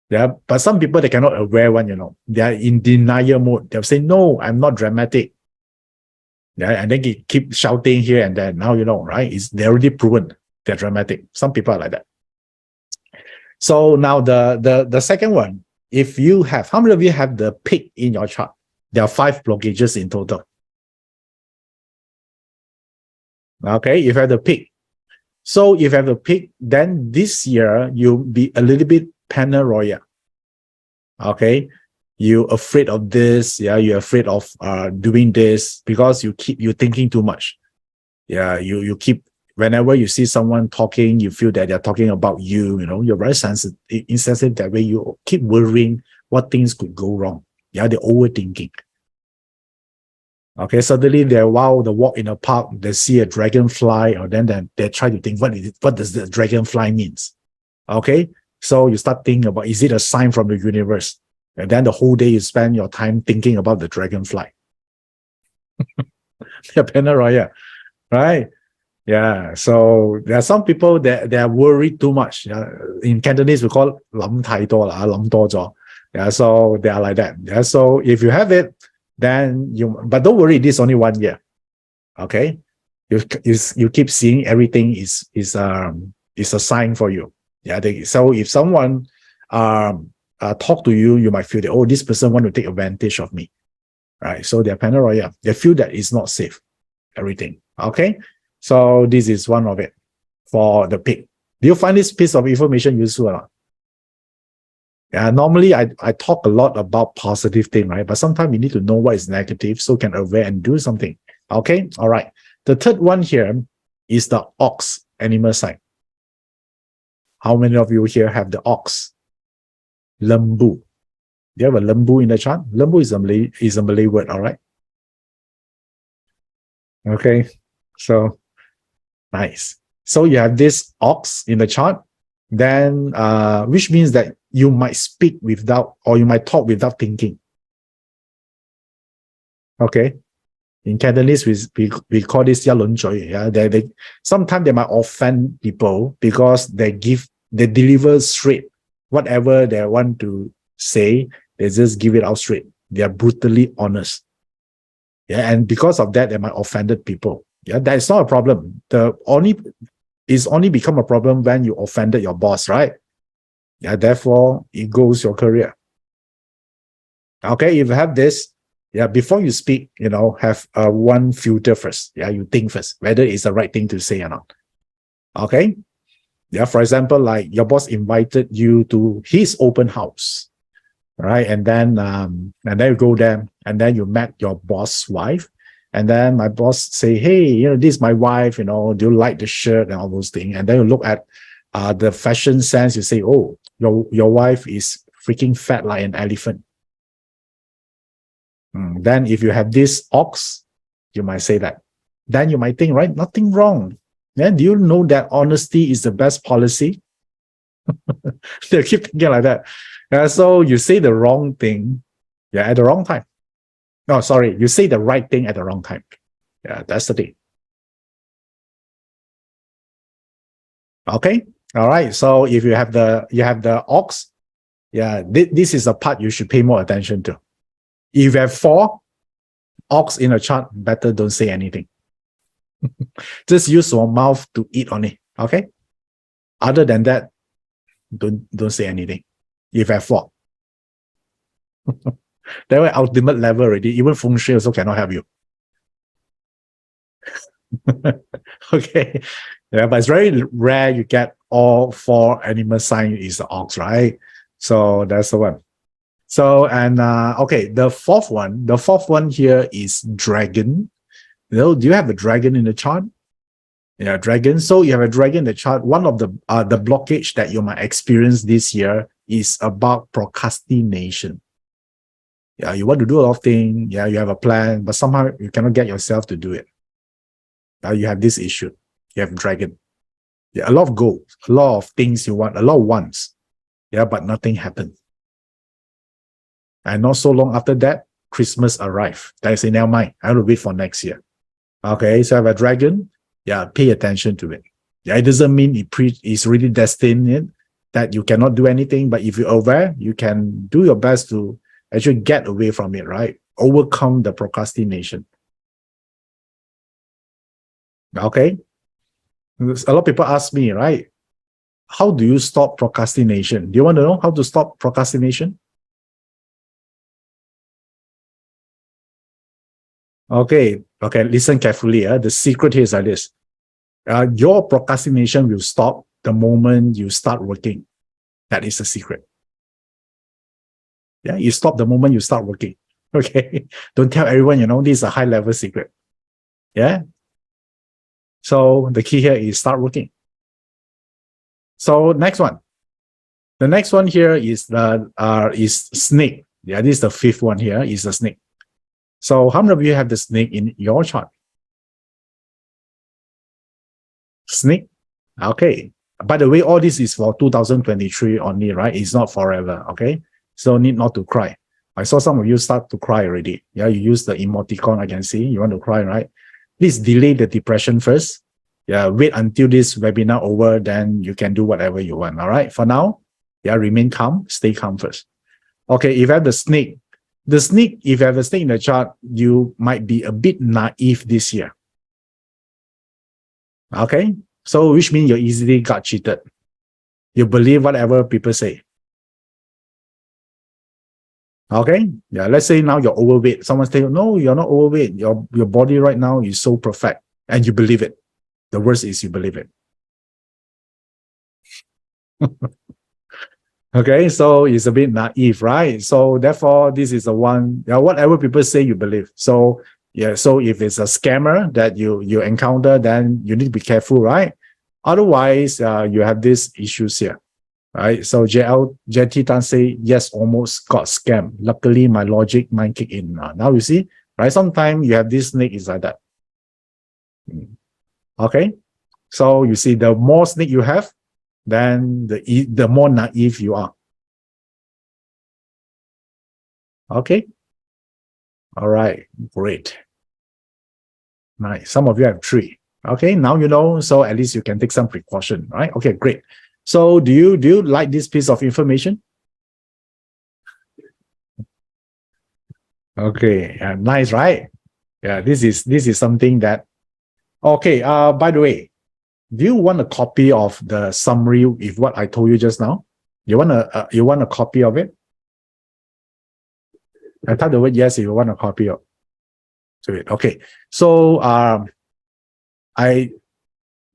Yeah, but some people, they cannot aware one, they are in denial mode. They'll say, no, I'm not dramatic. Yeah, and then keep shouting here and there. Now right? They're already proven they're dramatic. Some people are like that. So now the second one, if you have, how many of you have the pig in your chart? There are 5 blockages in total. Okay, if you have the pig. So if you have the pig, then this year you'll be a little bit paranoia. Okay, you're afraid of this. Yeah, you're afraid of doing this because you're thinking too much. Yeah, you keep, whenever you see someone talking, you feel that they're talking about you. You're very insensitive that way. You keep worrying what things could go wrong. Yeah, they're overthinking. Okay, suddenly they walk in a park, they see a dragonfly, or then they try to think, what does the dragonfly means? Okay, so you start thinking about, is it a sign from the universe? And then the whole day you spend your time thinking about the dragonfly. They're paranoia, right? Yeah, so there are some people that they are worried too much. Yeah? In Cantonese, we call 諗太多啦，諗多咗. Yeah, so they are like that. Yeah, so if you have it, then but don't worry, this is only 1 year. Okay, you keep seeing everything is a sign for you. Yeah, so if someone talk to you, you might feel that, oh, this person want to take advantage of me, right? So they're paranoia. They feel that it's not safe. Everything. Okay, so this is one of it for the pig. Do you find this piece of information useful or not? Yeah, normally I talk a lot about positive thing, right? But sometimes you need to know what is negative so can aware and do something. Okay, all right. The third one here is the ox animal sign. How many of you here have the ox? Lembu. Do you have a lembu in the chart? Lembu is a Malay word, all right? Okay, so nice. So you have this ox in the chart, then which means that you might speak without, or you might talk without thinking. Okay. In Cantonese, we call this 一輪嘴. Yeah, they sometimes they might offend people because they deliver straight whatever they want to say. They just give it out straight. They are brutally honest. Yeah, and because of that, they might offended people. Yeah, that is not a problem. It's only become a problem when you offended your boss, right? Yeah, therefore it goes your career. Okay, if you have this, yeah, before you speak, have one filter first. Yeah, you think first whether it's the right thing to say or not. Okay. Yeah, for example, like your boss invited you to his open house, right? And then you go there, and then you met your boss' wife, and then my boss say, "Hey, this is my wife. Do you like the shirt and all those things?" And then you look at the fashion sense. You say, "Oh, your wife is freaking fat like an elephant." Then if you have this ox, you might say that. Then you might think, right, nothing wrong. Then do you know that honesty is the best policy? They keep thinking like that. So you say the wrong thing, yeah, at the wrong time. No, sorry, you say the right thing at the wrong time. Yeah, that's the thing. Okay. All right. So if you have the ox, yeah, this is a part you should pay more attention to. If you have 4 ox in a chart, better don't say anything. Just use your mouth to eat on it. Okay. Other than that, don't say anything. If you have 4. That way, ultimate level already. Even feng shui also cannot help you. Okay. Yeah, but it's very rare you get all 4 animal sign is the ox, right? So that's the one. So, and okay, the fourth one here is dragon. Do you have a dragon in the chart? Yeah, dragon. So you have a dragon in the chart. One of the blockage that you might experience this year is about procrastination. Yeah, you want to do a lot of things. Yeah, you have a plan, but somehow you cannot get yourself to do it. Now you have this issue. You have dragon. Yeah, a lot of goals, a lot of things you want, a lot of wants. Yeah, but nothing happened. And not so long after that, Christmas arrived. I say, never mind, I will wait for next year. Okay, so I have a dragon. Yeah, pay attention to it. Yeah, it doesn't mean it's really destined that you cannot do anything, but if you're aware, you can do your best to actually get away from it, right? Overcome the procrastination. Okay. A lot of people ask me, right? How do you stop procrastination? Do you want to know how to stop procrastination? Okay, listen carefully. The secret here is like this. Your procrastination will stop the moment you start working. That is the secret. Yeah, you stop the moment you start working. Okay, don't tell everyone, this is a high level secret. Yeah. So the key here is start working. So next one. The next one here is is snake. Yeah, this is the 5th one here, is the snake. So how many of you have the snake in your chart? Snake. Okay. By the way, all this is for 2023 only, right? It's not forever. Okay. So need not to cry. I saw some of you start to cry already. Yeah, you use the emoticon. I can see you want to cry, right? Please delay the depression first. Yeah, wait until this webinar over, then you can do whatever you want. All right. For now, yeah, remain calm. Stay calm first. Okay. If you have the snake, if you have a snake in the chart, you might be a bit naive this year. Okay. So which means you easily got cheated. You believe whatever people say. Okay. Yeah. Let's say now you're overweight. Someone say, no, you're not overweight. Your body right now is so perfect. And you believe it. The worst is you believe it. Okay. So it's a bit naive, right? So therefore, this is the one, whatever people say, you believe. So yeah. So if it's a scammer that you encounter, then you need to be careful, right? Otherwise, you have these issues here. Right, so JT Tan say, yes, almost got scammed. Luckily, my logic mind kick in. Now you see, right? Sometimes you have this snake is like that. Okay, so you see, the more snake you have, then the more naive you are. Okay, All right, great. Nice. Some of you have 3. Okay, now you know, so at least you can take some precaution, right? Okay, great. So do you like this piece of information? Okay, nice, right? Yeah, this is something that okay. By the way, do you want a copy of the summary with what I told you just now? You want a copy of it? I type the word yes if you want a copy of it. Okay. So I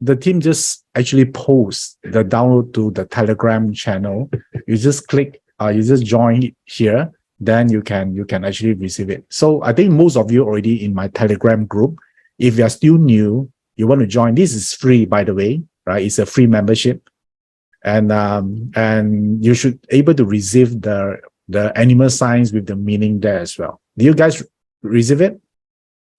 the team just actually post the download to the Telegram channel. You just click, you just join here, then you can actually receive it. So I think most of you already in my Telegram group. If you're still new, you want to join. This is free, by the way, right? It's a free membership, and you should able to receive the animal signs with the meaning there as well. Do you guys receive it?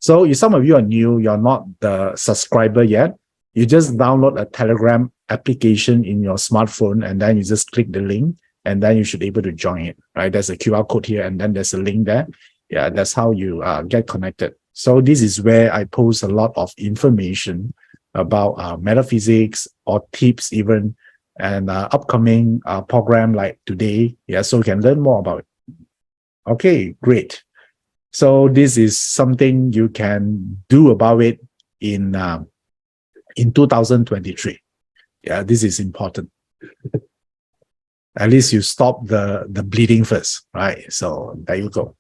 So if some of you are new, you're not the subscriber yet, you just download a Telegram application in your smartphone, and then you just click the link, and then you should be able to join it, right? There's a QR code here, and then there's a link there. Yeah, that's how you get connected. So this is where I post a lot of information about metaphysics or tips even, and upcoming program like today. Yeah, so you can learn more about it. Okay, great. So this is something you can do about it in 2023. Yeah, this is important. At least you stop the bleeding first, right? So there you go.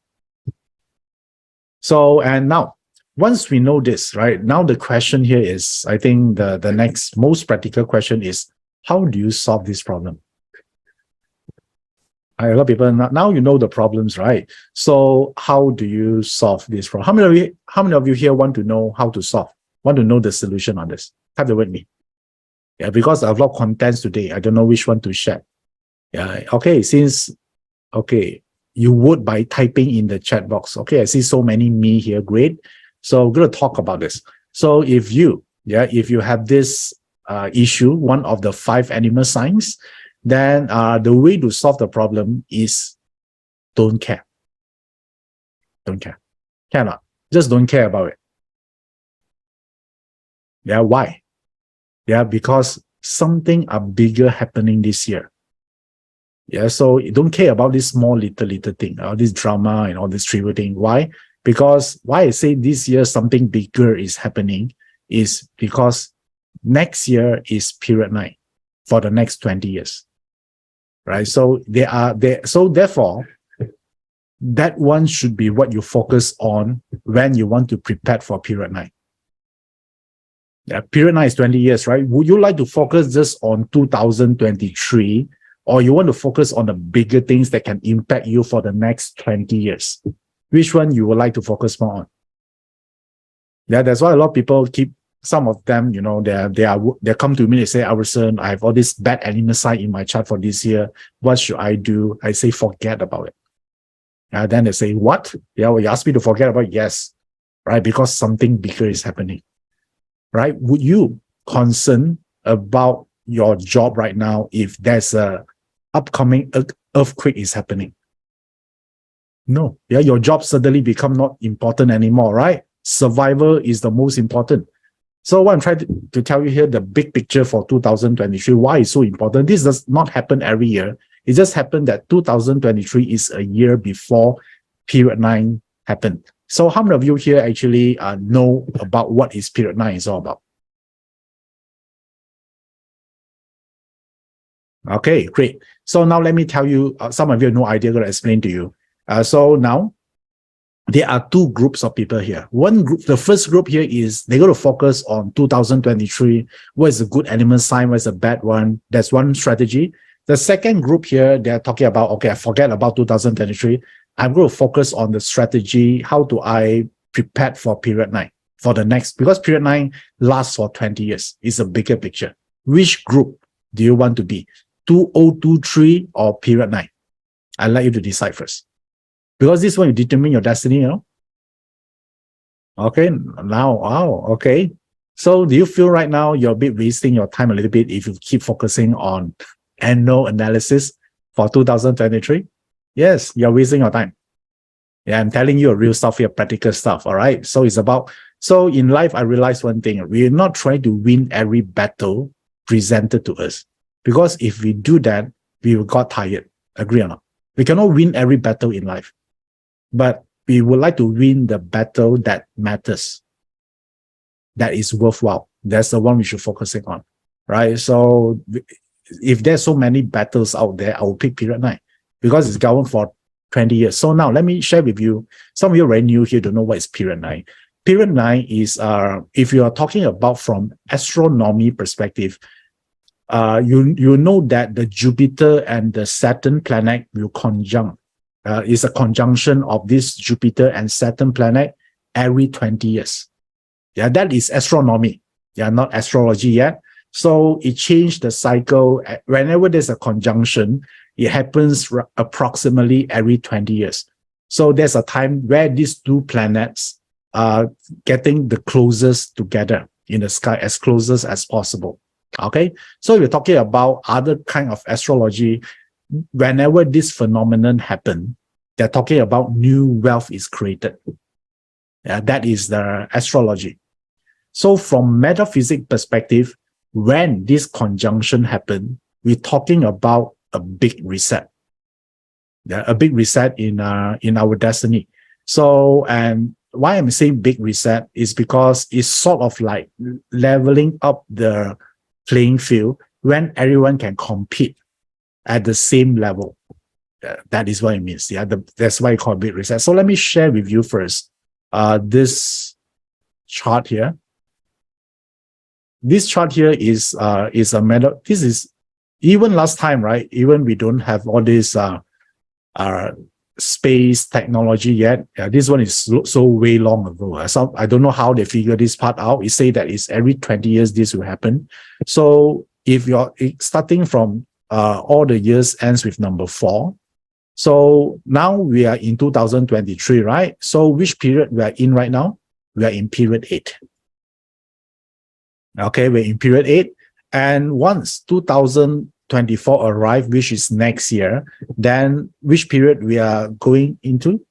So, and now, once we know this, right, now the question here is, I think the next most practical question is, how do you solve this problem? A lot of people, now you know the problems, right? So how do you solve this problem? How many of you here want to know how to solve? Want to know the solution on this? Type the word me. Yeah, because I have a lot of contents today. I don't know which one to share. Yeah, okay, okay, you would by typing in the chat box. Okay, I see so many me here, great. So we're going to talk about this. So if you have this issue, one of the 5 animal signs, then the way to solve the problem is don't care. Don't care. Cannot. Just don't care about it. Yeah, why? Yeah, because something bigger happening this year. Yeah, so you don't care about this small little thing, all this drama and all this trivial thing. Why? Because why I say this year something bigger is happening is because next year is period 9 for the next 20 years. Right? So so therefore, that one should be what you focus on when you want to prepare for period 9. Yeah, period 9 is 20 years, right? Would you like to focus just on 2023, or you want to focus on the bigger things that can impact you for the next 20 years? Which one you would like to focus more on? Yeah, that's why a lot of people some of them, you know, they come to me, they say, Iverson, I have all this bad animal sign in my chart for this year. What should I do? I say, forget about it. And then they say, what? Yeah, well, you asked me to forget about it? Yes, right? Because something bigger is happening, right? Would you concern about your job right now if there's a upcoming earthquake is happening? No. Yeah, your job suddenly become not important anymore, right? Survival is the most important. So what I'm trying to tell you here, the big picture for 2023, why it's so important. This does not happen every year. It just happened that 2023 is a year before period 9 happened. So how many of you here actually know about what is period 9 is all about? Okay, great. So now let me tell you, some of you have no idea, I'm going to explain to you. So now, there are 2 groups of people here. One group, the first group here is they're going to focus on 2023. What is a good animal sign? What is a bad one? That's one strategy. The second group here, they're talking about, okay, I forget about 2023. I'm going to focus on the strategy. How do I prepare for period 9 for the next, because period 9 lasts for 20 years. It's a bigger picture. Which group do you want to be? 2023 or period 9? I'll let you to decide first. Because this one you determine your destiny, you know? Okay, now, wow, okay. So do you feel right now you're a bit wasting your time a little bit if you keep focusing on annual analysis for 2023? Yes, you're wasting your time. Yeah, I'm telling you a real stuff here, practical stuff. All right. So it's about, so in life, I realized one thing. We're not trying to win every battle presented to us. Because if we do that, we will got tired. Agree or not? We cannot win every battle in life. But we would like to win the battle that matters, that is worthwhile. That's the one we should focusing on. Right. So if there's so many battles out there, I will pick period 9 because it's governed for 20 years. So now let me share with you, some of you are very new here, don't know what is period 9. Period 9 is, if you are talking about from astronomy perspective, you know that the Jupiter and the Saturn planet will conjunct. Is a conjunction of this Jupiter and Saturn planet every 20 years. Yeah, that is astronomy. Yeah, not astrology yet. So it changed the cycle. Whenever there's a conjunction, it happens approximately every 20 years. So there's a time where these two planets are getting the closest together in the sky, as closest as possible. Okay, so we're talking about other kind of astrology. Whenever this phenomenon happen, they're talking about new wealth is created. Yeah, that is the astrology. So from metaphysics perspective, when this conjunction happen, we're talking about a big reset. Yeah, a big reset in our destiny. So, and why I'm saying big reset is because it's sort of like leveling up the playing field when everyone can compete at the same level. That is what it means. Yeah, that's why I call it big reset. So let me share with you first this chart here. This chart here is a matter. This is even last time, right? Even we don't have all this space technology yet. This one is so way long ago. So I don't know how they figure this part out. It say that it's every 20 years this will happen. So if you're starting from all the years ends with number 4. So now we are in 2023, right? So which period we are in right now? We are in period 8. Okay, we're in period 8. And once 2024 arrive, which is next year, then which period we are going into?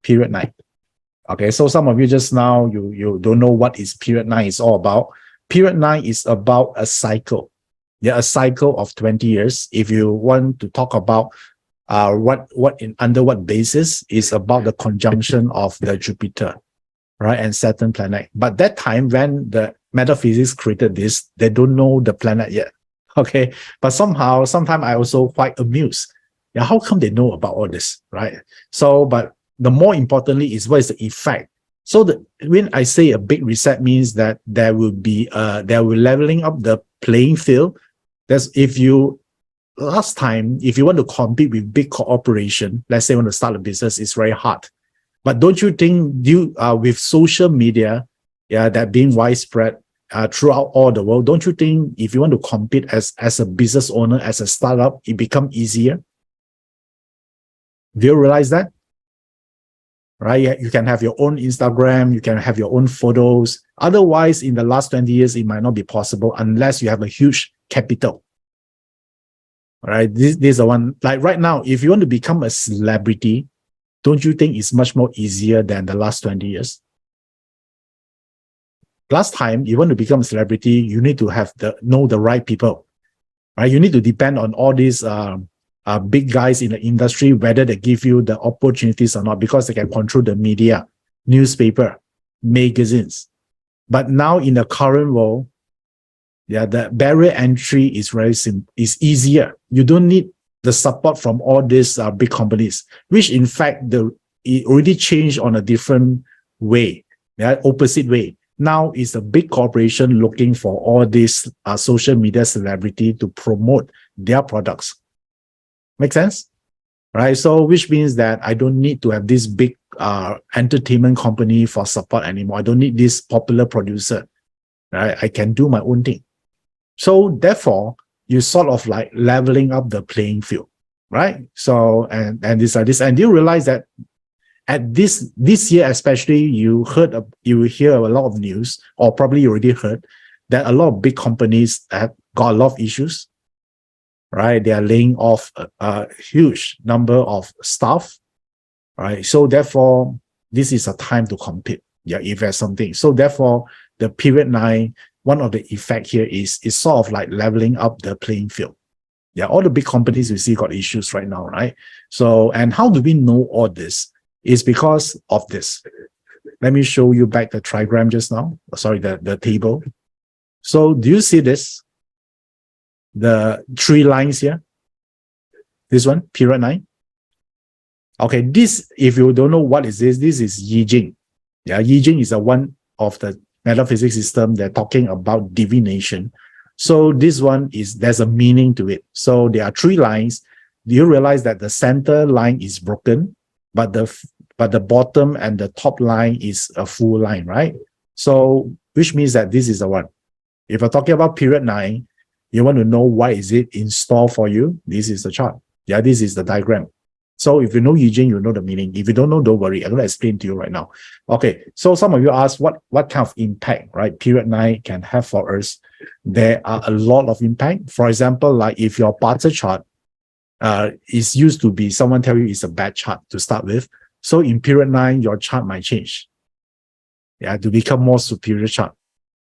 Period 9. Okay, so some of you just now, you don't know what is period 9 is all about. Period 9 is about a cycle. Yeah, a cycle of 20 years. If you want to talk about under what basis, is about the conjunction of the Jupiter, right, and Saturn planet. But that time when the metaphysics created this, they don't know the planet yet. Okay, but sometimes I also quite amused. Yeah, how come they know about all this, right? So, but the more importantly is what is the effect. So when I say a big reset means that there will leveling up the playing field. That's if you last time, if you want to compete with big corporation, let's say you want to start a business, it's very hard. But don't you think with social media, yeah, that being widespread throughout all the world, don't you think if you want to compete as a business owner, as a startup, it become easier? Do you realize that? Right? You can have your own Instagram, you can have your own photos. Otherwise, in the last 20 years, it might not be possible unless you have a huge capital. Right? This is the one, like right now, if you want to become a celebrity, don't you think it's much more easier than the last 20 years? Last time, you want to become a celebrity, you need to know the right people. Right? You need to depend on all these big guys in the industry, whether they give you the opportunities or not, because they can control the media, newspaper, magazines. But now in the current world, yeah, the barrier entry is is easier. You don't need the support from all these big companies, which in fact it already changed on a different way, yeah, opposite way. Now it's a big corporation looking for all these social media celebrity to promote their products. Make sense? Right? So which means that I don't need to have this big entertainment company for support anymore. I don't need this popular producer. Right? I can do my own thing. So therefore, you sort of like leveling up the playing field, right? So and this and you realize that at this year especially, you hear a lot of news, or probably you already heard that a lot of big companies have got a lot of issues, right? They are laying off a huge number of staff, right? So therefore, this is a time to compete. Yeah, if there's something. So therefore, the period 9, one of the effect here is sort of like leveling up the playing field. Yeah, all the big companies we see got issues right now, right? So, and how do we know all this? Is because of this. Let me show you back the trigram just now. Sorry, the table. So do you see this? The 3 lines here? This one, period 9. Okay, this, if you don't know what is this is Yijing. Yeah, Yijing is one of the metaphysics system. They're talking about divination. So this one is, there's a meaning to it. So there are 3 lines. Do you realize that the center line is broken, but the bottom and the top line is a full line, right? So which means that this is the one. If you're talking about period 9, you want to know why is it in store for you. This is the chart. Yeah, this is the diagram. So if you know Yijing, you know the meaning. If you don't know, don't worry. I'm going to explain to you right now. Okay, so some of you ask what kind of impact, right, period 9 can have for us. There are a lot of impact. For example, like if your Barter chart is used to be, someone tell you it's a bad chart to start with. So in period 9, your chart might change. Yeah, to become more superior chart.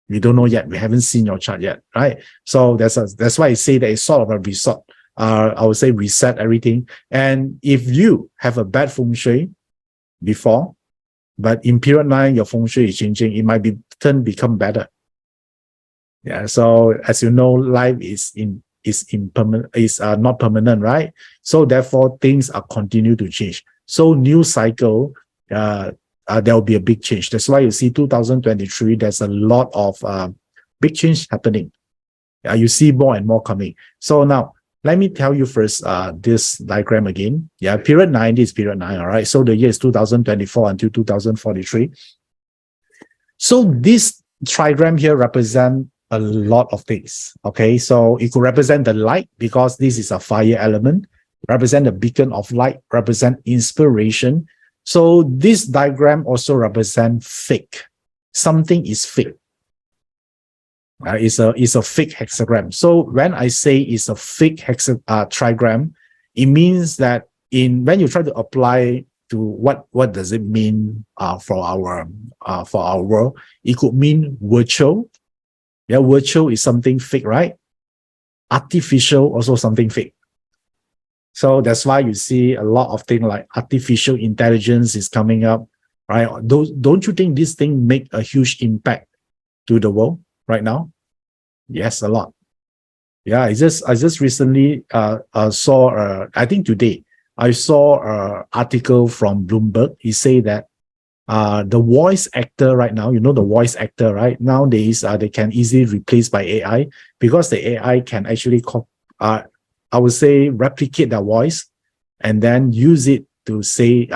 We don't know yet. We haven't seen your chart yet, right? So that's why I say that it's sort of a resort. I would say reset everything. And if you have a bad feng shui before, but in period 9, your feng shui is changing, it might become better. Yeah. So as you know, life is not permanent, right? So therefore, things are continue to change. So new cycle, there will be a big change. That's why you see 2023, there's a lot of big change happening. You see more and more coming. So now, let me tell you first this diagram again. Yeah, period 9, this is period 9, all right? So the year is 2024 until 2043. So this trigram here represents a lot of things, okay? So it could represent the light because this is a fire element, represent the beacon of light, represent inspiration. So this diagram also represents fake. Something is fake. It's a fake hexagram. So when I say it's a fake trigram, it means that when you try to apply to what does it mean for our world, it could mean virtual. Yeah, virtual is something fake, right? Artificial also something fake. So that's why you see a lot of things like artificial intelligence is coming up, right? Don't you think this thing make a huge impact to the world right now? Yes, a lot. Yeah, I just recently saw, I think today, I saw an article from Bloomberg. He say that the voice actor right now, you know the voice actor, right? Nowadays, they can easily replace by AI because the AI can actually, I would say, replicate the voice and then use it to say,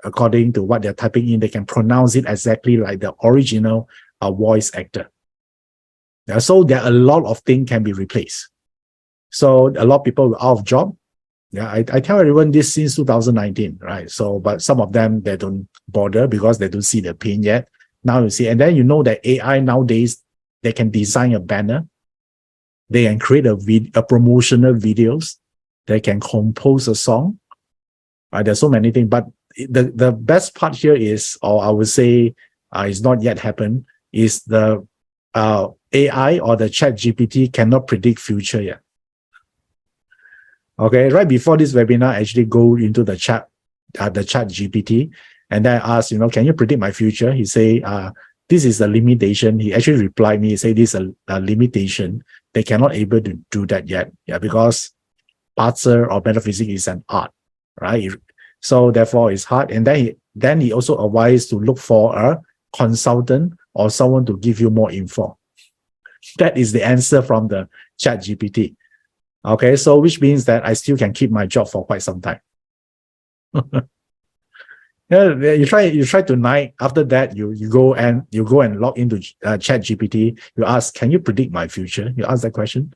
according to what they're typing in, they can pronounce it exactly like the original voice actor. Yeah, so there are a lot of things can be replaced. So a lot of people are out of job. Yeah, I tell everyone this since 2019, right? So, but some of them, they don't bother because they don't see the pain yet. Now you see, and then you know that AI nowadays, they can design a banner. They can create a promotional videos. They can compose a song. Right? There's so many things, but the best part here is, or I would say, it's not yet happened, is the AI or the chat GPT cannot predict future yet. Okay, right before this webinar, I actually go into the chat GPT, and then I asked, can you predict my future? He say, this is a limitation. He actually replied me, he said, this is a limitation. They cannot able to do that yet. Yeah, because Barter or metaphysics is an art, right? So therefore it's hard. And then he also advised to look for a consultant or someone to give you more info. That is the answer from the chat GPT. Okay, so which means that I still can keep my job for quite some time. Yeah, you try tonight. After that, you go and log into chat GPT. You ask, can you predict my future? You ask that question.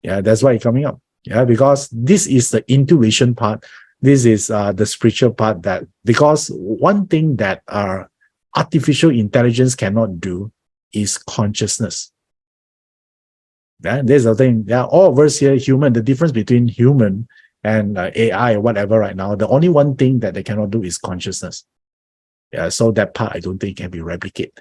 Yeah, that's why it's coming up. Yeah, because this is the intuition part. This is the spiritual part, that because one thing that artificial intelligence cannot do is consciousness. Yeah, there's the thing. Yeah, all of us here, human. The difference between human and AI or whatever right now, the only one thing that they cannot do is consciousness. Yeah, so that part I don't think can be replicated.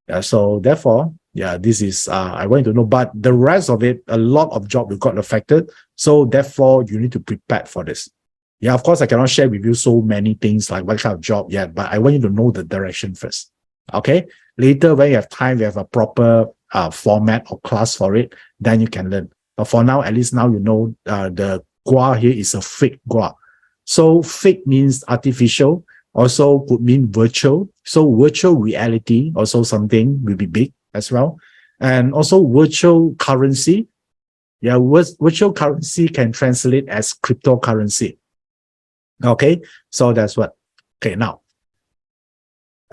Yeah, so therefore, yeah, this is I want you to know. But the rest of it, a lot of job got affected. So therefore, you need to prepare for this. Yeah, of course, I cannot share with you so many things like what kind of job yet, but I want you to know the direction first. Okay. Later, when you have time, you have a proper format or class for it, then you can learn. But for now, at least now you know the gua here is a fake gua. So fake means artificial, also could mean virtual. So virtual reality, also something will be big as well. And also virtual currency. Yeah, virtual currency can translate as cryptocurrency. Okay, so that's what. Okay, now.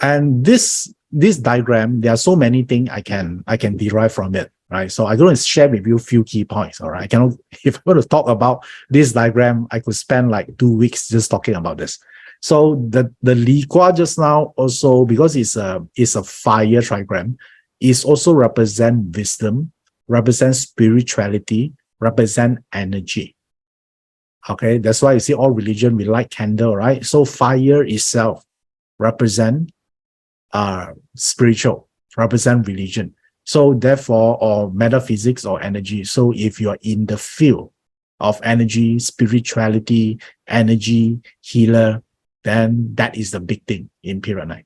And this diagram, there are so many things I can derive from it, right? So I'm going to share with you a few key points. All right, I cannot, if I want to talk about this diagram, I could spend like 2 weeks just talking about this. So the Li Gua just now also, because it's a fire trigram, is also represent wisdom, represent spirituality, represent energy. Okay, that's why you see all religion, we light candle, right? So fire itself represent spiritual, represent religion. So therefore, or metaphysics or energy. So if you are in the field of energy, spirituality, energy, healer, then that is the big thing in period 9.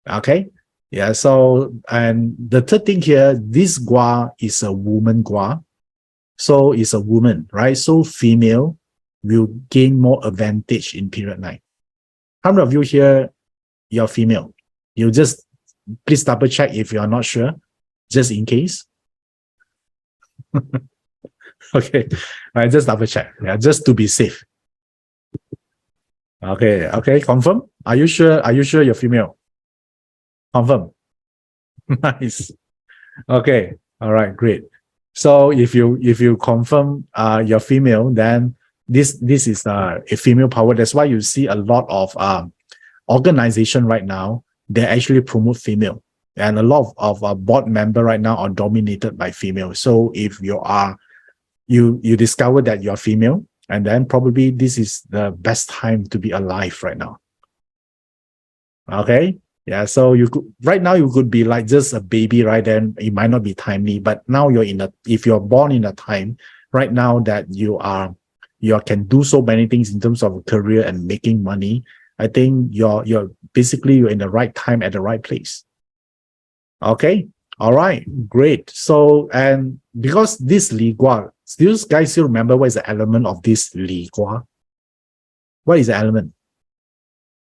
Okay. Yeah. So, and the third thing here, this gua is a woman gua. So it's a woman, right? So female will gain more advantage in period 9. How many of you here, you're female? You just, please double check if you're not sure, just in case. Okay, I just double check, yeah, just to be safe. Okay, confirm? Are you sure you're female? Confirm. Nice. Okay, all right, great. So if you confirm you're female, then this is a female power. That's why you see a lot of organization right now, they actually promote female, and a lot of board member right now are dominated by female. So if you are you discover that you're female, and then probably this is the best time to be alive right now. Okay. Yeah, so you could right now you could be like just a baby, right? Then it might not be timely, but now you're in a, if you're born in a time right now that you can do so many things in terms of career and making money, I think you're basically you're in the right time at the right place. Okay, all right, great. So, and because this Li Gua, do you guys still remember what is the element of this Li Gua? What is the element?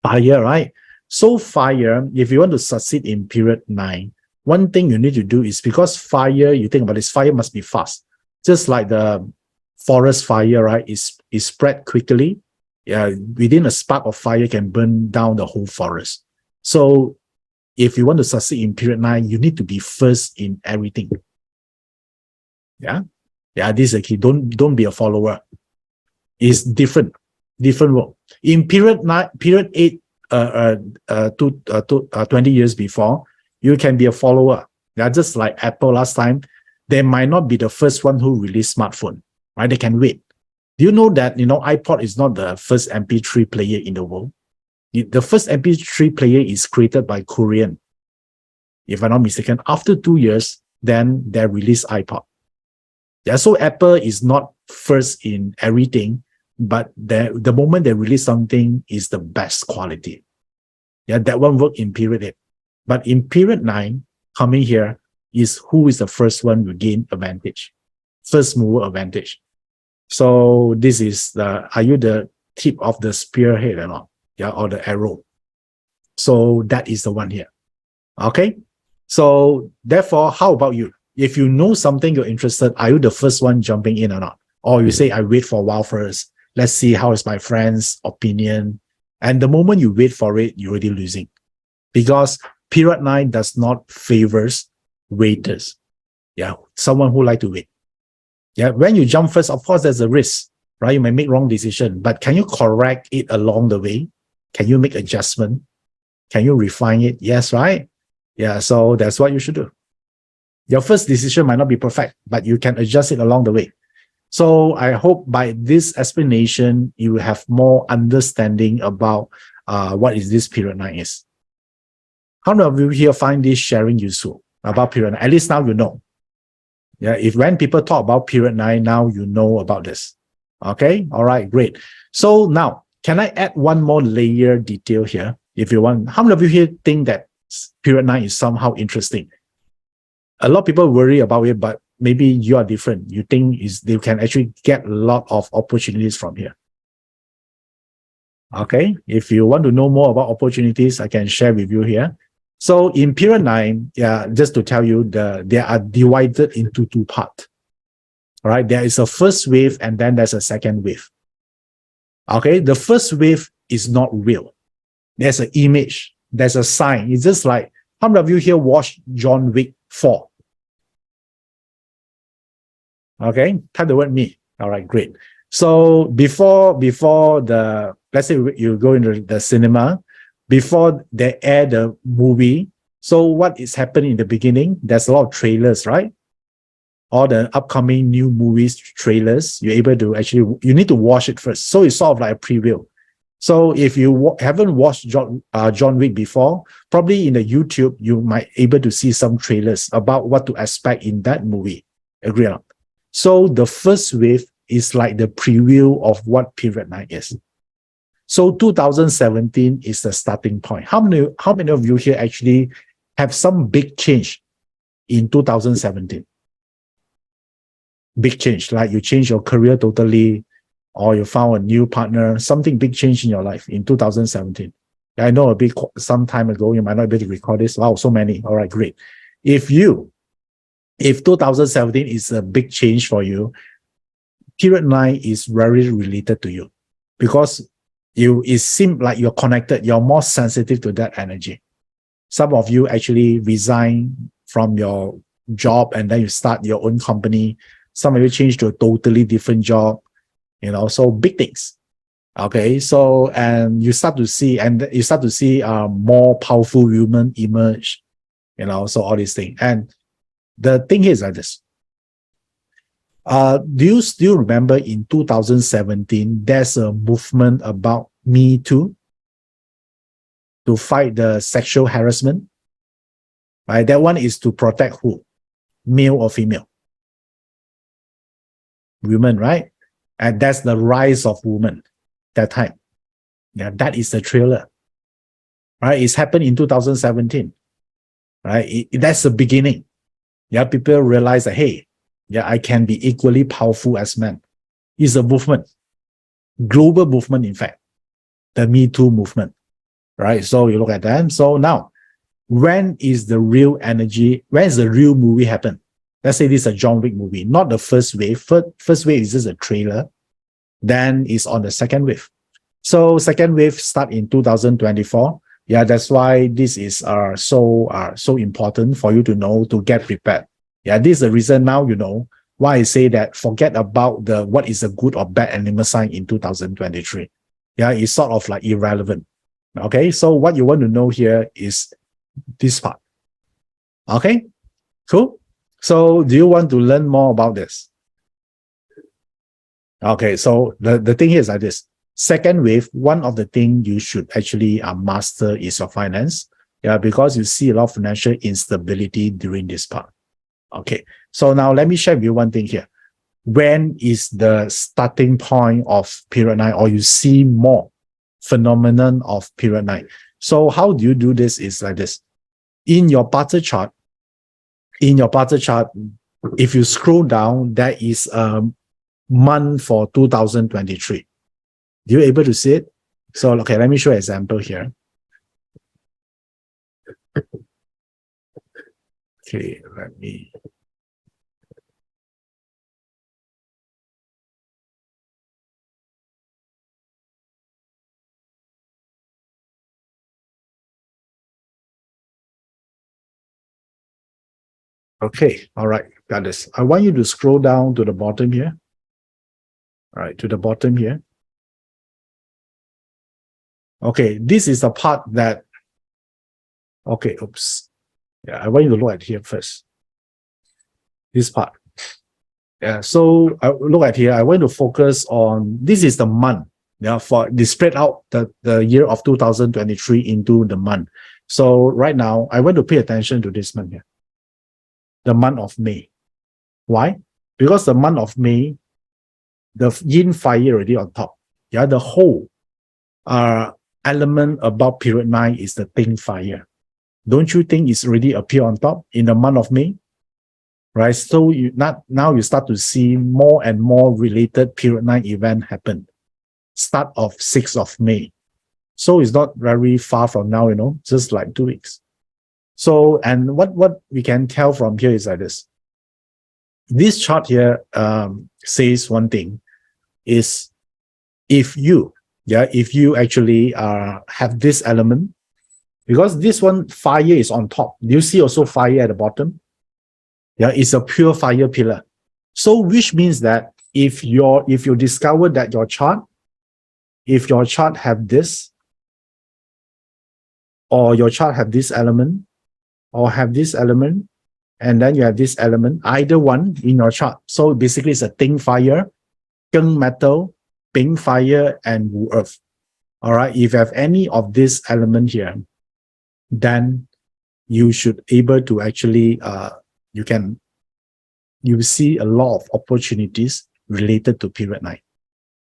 Fire, right? So fire, if you want to succeed in period 9, one thing you need to do is, because fire, you think about this, fire must be fast. Just like the forest fire, right? Is spread quickly. Yeah, within a spark of fire can burn down the whole forest. So if you want to succeed in period 9, you need to be first in everything. Yeah. Yeah, this is a key. Don't be a follower. It's different work. In period 9, period 8, 20 years before, you can be a follower. They're just like Apple last time. They might not be the first one who released smartphone, right? They can wait. Do you know that, iPod is not the first MP3 player in the world? The first MP3 player is created by Korean, if I'm not mistaken. After 2 years, then they release iPod. Yeah, so Apple is not first in everything, but the moment they release something is the best quality. Yeah, that one worked in period 8. But in period 9, coming here is who is the first one to gain advantage. First mover advantage. So this is are you the tip of the spearhead or not? Yeah, or the arrow. So that is the one here. Okay. So therefore, how about you? If you know something you're interested, are you the first one jumping in or not? Or you say, I wait for a while first. Let's see how is my friend's opinion. And the moment you wait for it, you're already losing. Because period 9 does not favors waiters. Yeah, someone who like to wait. Yeah, when you jump first, of course, there's a risk, right? You may make wrong decision, but can you correct it along the way? Can you make adjustment? Can you refine it? Yes, right? Yeah, so that's what you should do. Your first decision might not be perfect, but you can adjust it along the way. So I hope by this explanation, you will have more understanding about what is this period 9 is. How many of you here find this sharing useful about period 9? At least now you know. Yeah, if when people talk about period 9, now you know about this. Okay, all right, great. So now, can I add one more layer detail here if you want? How many of you here think that period 9 is somehow interesting? A lot of people worry about it, but maybe you are different. You think they can actually get a lot of opportunities from here. Okay, if you want to know more about opportunities, I can share with you here. So in period 9, yeah, just to tell you, they are divided into two parts. All right, there is a first wave and then there's a second wave. Okay, the first wave is not real. There's an image, there's a sign. It's just like, how many of you here watched John Wick 4? Okay, type the word me. All right, great. So before the, let's say you go into the cinema, before they air the movie, so what is happening in the beginning? There's a lot of trailers, right? All the upcoming new movies trailers, you're able to actually, you need to watch it first. So it's sort of like a preview. So if you haven't watched John Wick before, probably in the YouTube, you might able to see some trailers about what to expect in that movie. Agree or not? So the first wave is like the preview of what period 9 is. So 2017 is the starting point. How many of you here actually have some big change in 2017? Big change, like you change your career totally, or you found a new partner, something big change in your life in 2017. I know a bit some time ago, you might not be able to recall this. Wow, so many. All right, great. If 2017 is a big change for you, period 9 is very related to you because it seems like you're connected, you're more sensitive to that energy. Some of you actually resign from your job and then you start your own company. Some of you change to a totally different job, so big things. Okay, so and you start to see more powerful women emerge, so all these things. And the thing is like this. Do you still remember in 2017, there's a movement about Me Too to fight the sexual harassment? Right, that one is to protect who? Male or female? Women, right? And that's the rise of women that time. Yeah, that is the trailer. Right? It's happened in 2017. Right? That's the beginning. Yeah, people realize that, hey, yeah, I can be equally powerful as men. It's a movement. Global movement, in fact. The Me Too movement. Right? So you look at that. So now, when is the real energy? When is the real movie happen? Let's say this is a John Wick movie, not the first wave. First wave is just a trailer. Then it's on the second wave. So second wave start in 2024. Yeah, that's why this is so important for you to know, to get prepared. Yeah, this is the reason now you know why I say that forget about what is a good or bad animal sign in 2023. Yeah, it's sort of like irrelevant. Okay, so what you want to know here is this part. Okay, cool. So do you want to learn more about this? Okay, so the thing here is like this. Second wave, one of the things you should actually master is your finance. Yeah, because you see a lot of financial instability during this part. Okay, so now let me share with you one thing here. When is the starting point of period 9, or you see more phenomenon of period 9? So how do you do this is like this. In your barter chart, if you scroll down, there is a month for 2023. Do you able to see it? So, okay, let me show an example here. Okay, let me. Okay, all right, got this. I want you to scroll down to the bottom here. All right, to the bottom here. Okay, this is the part that, okay, oops. Yeah, I want you to look at here first. This part. Yeah, so look at here. I want to focus on, this is the month. Yeah, for they spread out the year of 2023 into the month. So right now, I want to pay attention to this month here, the month of May. Why? Because the month of May, the yin fire already on top. Yeah, the whole element about period 9 is the thing fire. Don't you think it's already appear on top in the month of May? Right? So now you start to see more and more related period 9 event happen. Start of 6th of May. So it's not very far from now, just like 2 weeks. So, and what we can tell from here is like this. This chart here says one thing is if you actually have this element, because this one fire is on top. Do you see also fire at the bottom? Yeah, it's a pure fire pillar. So which means that if you discover that if your chart have this, or your chart have this element, or have this element, and then you have this element, either one in your chart. So basically it's a Ting fire, Geng metal, Ping fire, and Wu earth. All right, if you have any of this element here, then you should able to actually, you see a lot of opportunities related to period 9,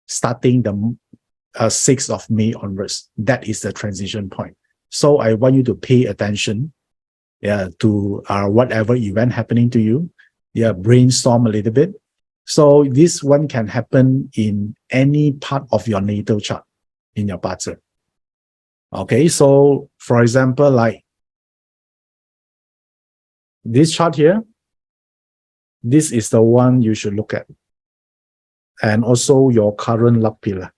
starting the 6th of May onwards. That is the transition point. So I want you to pay attention to whatever event happening to you. Brainstorm a little bit. So this one can happen in any part of your natal chart in your Patsa. Okay, so for example, like this chart here, this is the one you should look at. And also your current luck pillar.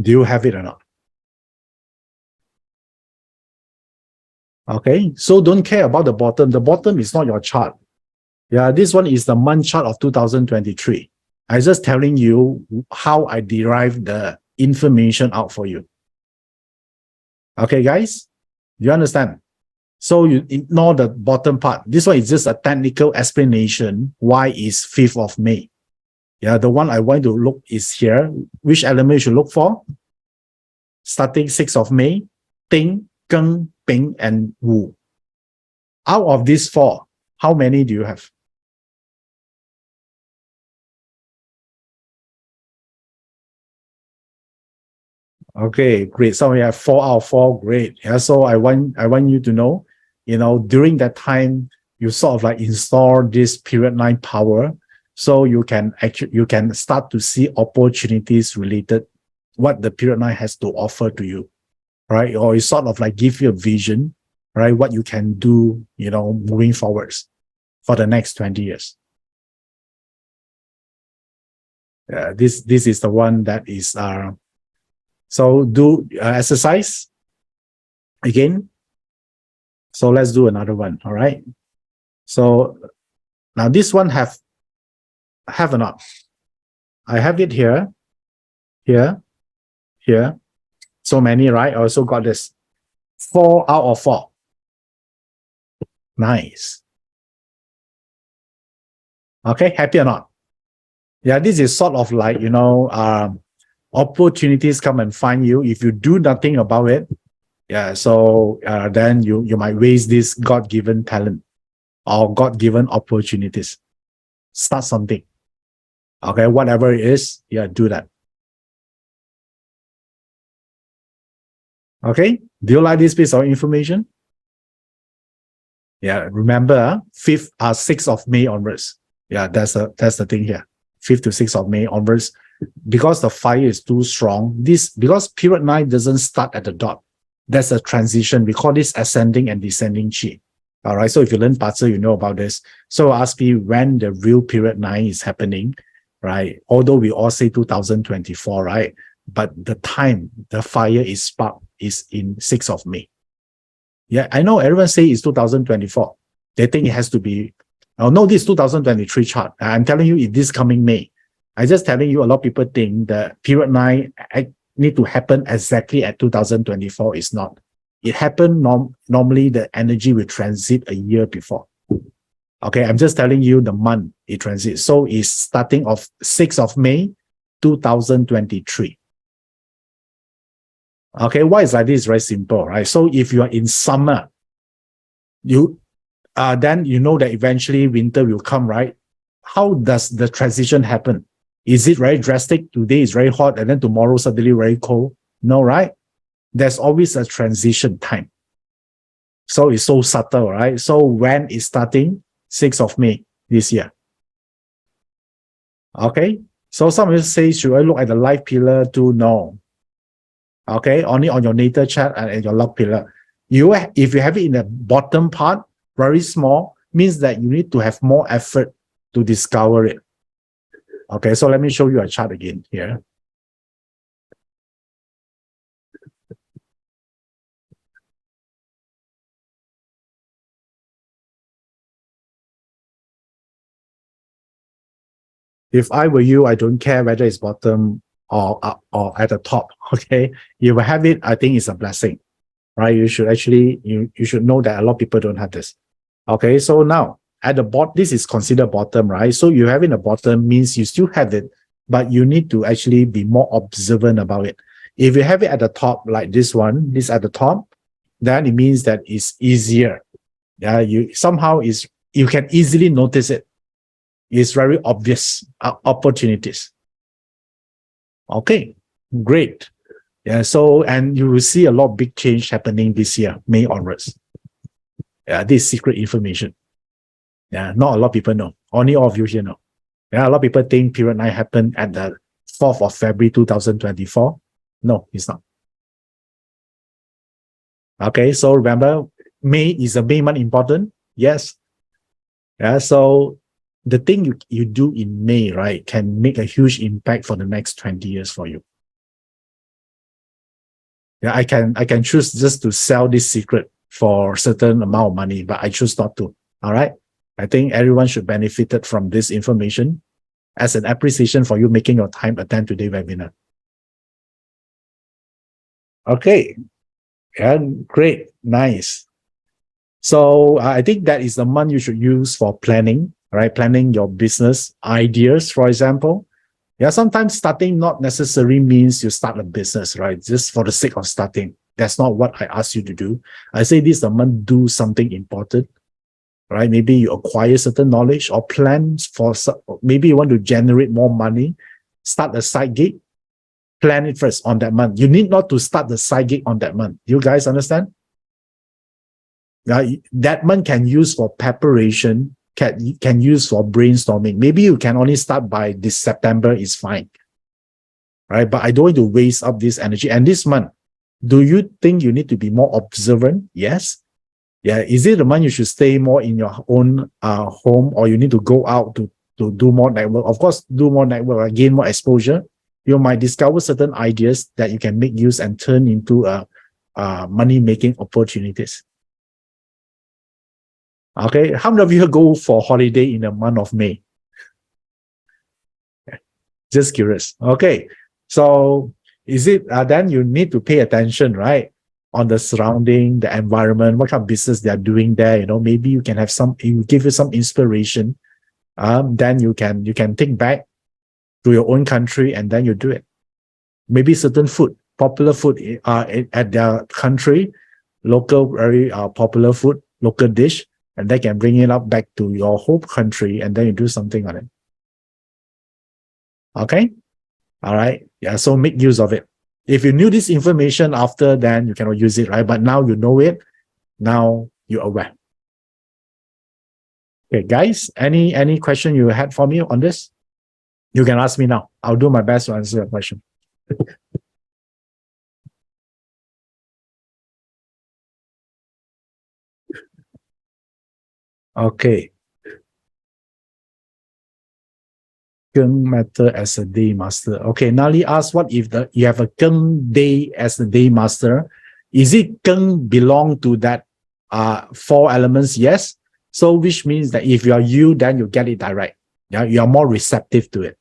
Do you have it or not? Okay, so don't care about the bottom. The bottom is not your chart. Yeah, this one is the month chart of 2023. I'm just telling you how I derive the information out for you. Okay, guys, you understand? So you ignore the bottom part. This one is just a technical explanation why is 5th of May. Yeah, the one I want to look is here. Which element you should look for? Starting 6th of May, Ting, Geng, Ping, and Wu. Out of these 4, how many do you have? Okay, great. So we have 4 out of 4. Great. Yeah. So I want you to know, during that time, you sort of like install this period 9 power, so you can start to see opportunities related what the period 9 has to offer to you, right? Or it sort of like give you a vision, right? What you can do, moving forwards for the next 20 years. This is the one that is so do exercise again. So let's do another one. All right. So now this one have or not? I have it here, here. So many, right? I also got this 4 out of 4. Nice. Okay, happy or not? Yeah, this is sort of like, opportunities come and find you if you do nothing about it. Yeah, so then you might waste this God-given talent or God-given opportunities. Start something. Okay, whatever it is, do that. Okay, do you like this piece of information? Yeah, remember 6th of May onwards. Yeah, that's the thing here. 5th to 6th of May onwards. Because the fire is too strong, because period 9 doesn't start at the dot. That's a transition. We call this ascending and descending chi. All right. So if you learn Patsa, you know about this. So ask me when the real period 9 is happening, right? Although we all say 2024, right? But the time the fire is sparked is in 6th of May. Yeah, I know everyone say it's 2024. They think it has to be, oh no, this 2023 chart. I'm telling you, it's this coming May. I'm just telling you, a lot of people think the period 9 need to happen exactly at 2024. It's not. It happened normally the energy will transit a year before. Okay, I'm just telling you the month it transits. So it's starting of 6th of May, 2023. Okay, why is like this? Very simple, right? So if you are in summer, then you know that eventually winter will come, right? How does the transition happen? Is it very drastic? Today is very hot and then tomorrow suddenly very cold? No, right? There's always a transition time. So it's so subtle, right? So when it's starting? 6th of May this year. Okay. So some of you say, should I look at the life pillar too? No. Okay. Only on your natal chart and your luck pillar. If you have it in the bottom part, very small, means that you need to have more effort to discover it. Okay. So let me show you a chart again here. If I were you, I don't care whether it's bottom or up or at the top. Okay. If you have it, I think it's a blessing, right? You should actually, you should know that a lot of people don't have this. Okay. So now at the bottom, this is considered bottom, right? So you have it in the bottom means you still have it, but you need to actually be more observant about it. If you have it at the top, like this one, this at the top, then it means that it's easier. Yeah. You can easily notice it. It's very obvious opportunities. Okay, great. Yeah, so, and you will see a lot of big change happening this year, May onwards. Yeah, this is secret information. Yeah, not a lot of people know. Only all of you here know. Yeah, a lot of people think period 9 happened at the 4th of February 2024. No, it's not. Okay, so remember, May is a May month important? Yes. Yeah, so the thing you do in May, right, can make a huge impact for the next 20 years for you. Yeah, I can choose just to sell this secret for a certain amount of money, but I choose not to. All right. I think everyone should benefit from this information as an appreciation for you making your time attend today's webinar. Okay. Yeah, great. Nice. So I think that is the month you should use for planning, right? Planning your business ideas, for example. Yeah, sometimes starting not necessarily means you start a business, right? Just for the sake of starting. That's not what I ask you to do. I say this is the month, do something important, right? Maybe you acquire certain knowledge or plans for, maybe you want to generate more money, start a side gig, plan it first on that month. You need not to start the side gig on that month. You guys understand? That month can use for preparation, can use for brainstorming. Maybe you can only start by this September, is fine. Right? But I don't want to waste up this energy. And this month, do you think you need to be more observant? Yes. Yeah. Is it the month you should stay more in your own home, or you need to go out to do more network? Of course, do more network, gain more exposure. You might discover certain ideas that you can make use and turn into money-making opportunities. Okay, how many of you go for holiday in the month of May? Just curious. Okay, so is it then you need to pay attention, right, on the surrounding, the environment, what kind of business they are doing there? You know, maybe you can have some, it will give you some inspiration. Then you can think back to your own country and then you do it. Maybe certain food, popular food at their country, local, very popular food, local dish, and they can bring it up back to your home country and then you do something on it. Okay? All right. Yeah, so make use of it. If you knew this information after, then you cannot use it, right? But now you know it. Now you're aware. Okay, guys, any question you had for me on this? You can ask me now. I'll do my best to answer your question. Okay. Geng matter as a day master. Okay, Nali asks, what if you have a Geng day as the day master? Is it Geng belong to that 4 elements? Yes. So which means that if you are you, then you get it direct. Yeah, you are more receptive to it.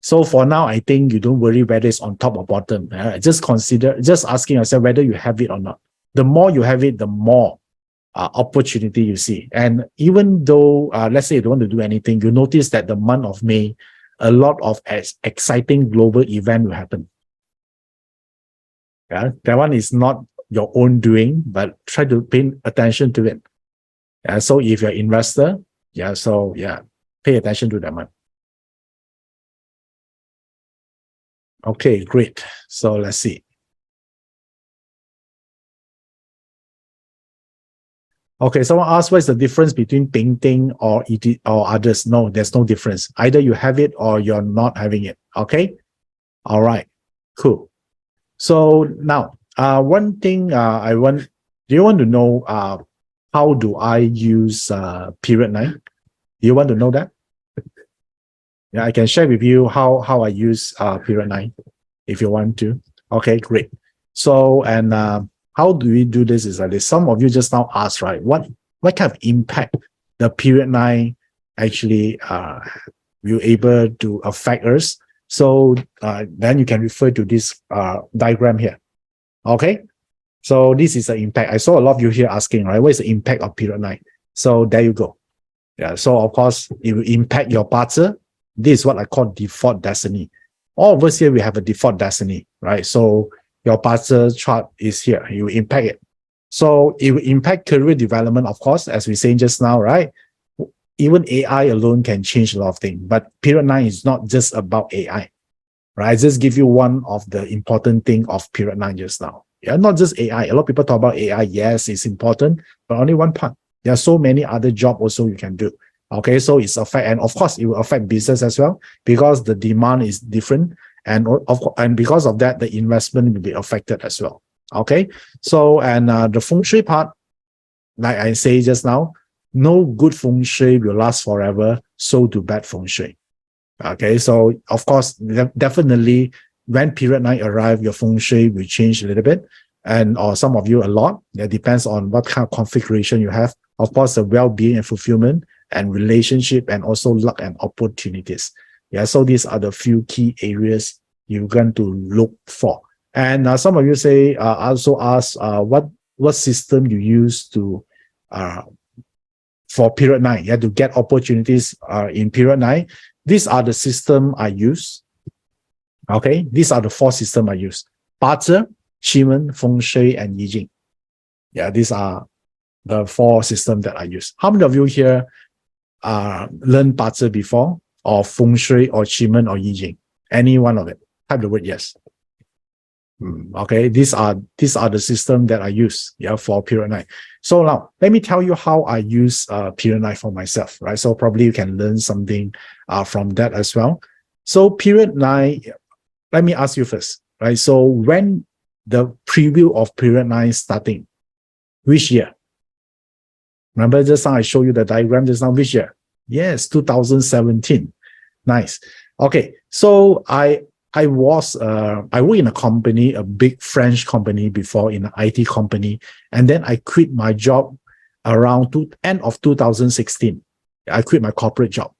So for now, I think you don't worry whether it's on top or bottom. Just asking yourself whether you have it or not. The more you have it, the more opportunity you see. And even though, let's say you don't want to do anything, you notice that the month of May, a lot of exciting global event will happen. Yeah, that one is not your own doing, but try to pay attention to it. So if you're an investor, pay attention to that one. Okay, great. So let's see. Okay, someone asked what is the difference between painting or others? No, there's no difference. Either you have it or you're not having it. Okay. All right. Cool. So now, one thing do you want to know how do I use period 9? Do you want to know that? Yeah, I can share with you how I use period 9 if you want to. Okay, great. So, and how do we do this is like this. Some of you just now asked, right, what kind of impact the period 9 actually will able to affect us. So then you can refer to this diagram here. Okay, so this is the impact. I saw a lot of you here asking, right, what is the impact of period 9? So there you go. Yeah, so of course it will impact your parser. This is what I call default destiny. All of us here, we have a default destiny, right? So your parser chart is here. You will impact it. So it will impact career development, of course, as we saying just now, right? Even AI alone can change a lot of things. But period 9 is not just about AI, right? I just give you one of the important thing of period 9 just now. Yeah, not just AI. A lot of people talk about AI. Yes, it's important, but only one part. There are so many other jobs also you can do. Okay, so it's affect, and of course it will affect business as well because the demand is different, and because of that, the investment will be affected as well. Okay, so and the feng shui part, like I say just now, no good feng shui will last forever. So do bad feng shui. Okay, so of course, definitely when period 9 arrive, your feng shui will change a little bit, and or some of you a lot. It depends on what kind of configuration you have. Of course, the well-being and fulfillment and relationship and also luck and opportunities. Yeah, so these are the few key areas you're going to look for. And some of you say also ask what system you use to for period 9. You have to get opportunities in period 9. These are the system I use. Okay, these are the 4 systems I use: Parzer, Qimeng, Feng Shui, and Yijing. Yeah, these are the 4 systems that I use. How many of you here learned Parzer before, or Feng Shui, or Qimeng, or Yijing? Any one of it? Type the word yes. Okay, these are the system that I use, yeah, for period 9. So now let me tell you how I use period 9 for myself, right? So probably you can learn something from that as well. So period 9, let me ask you first, right? So when the preview of period 9 starting, which year? Remember just now I showed you the diagram just now, which year? Yes, 2017. Nice. Okay, so I work in a company, a big French company before, in an IT company, and then I quit my job around end of 2016. I quit my corporate job.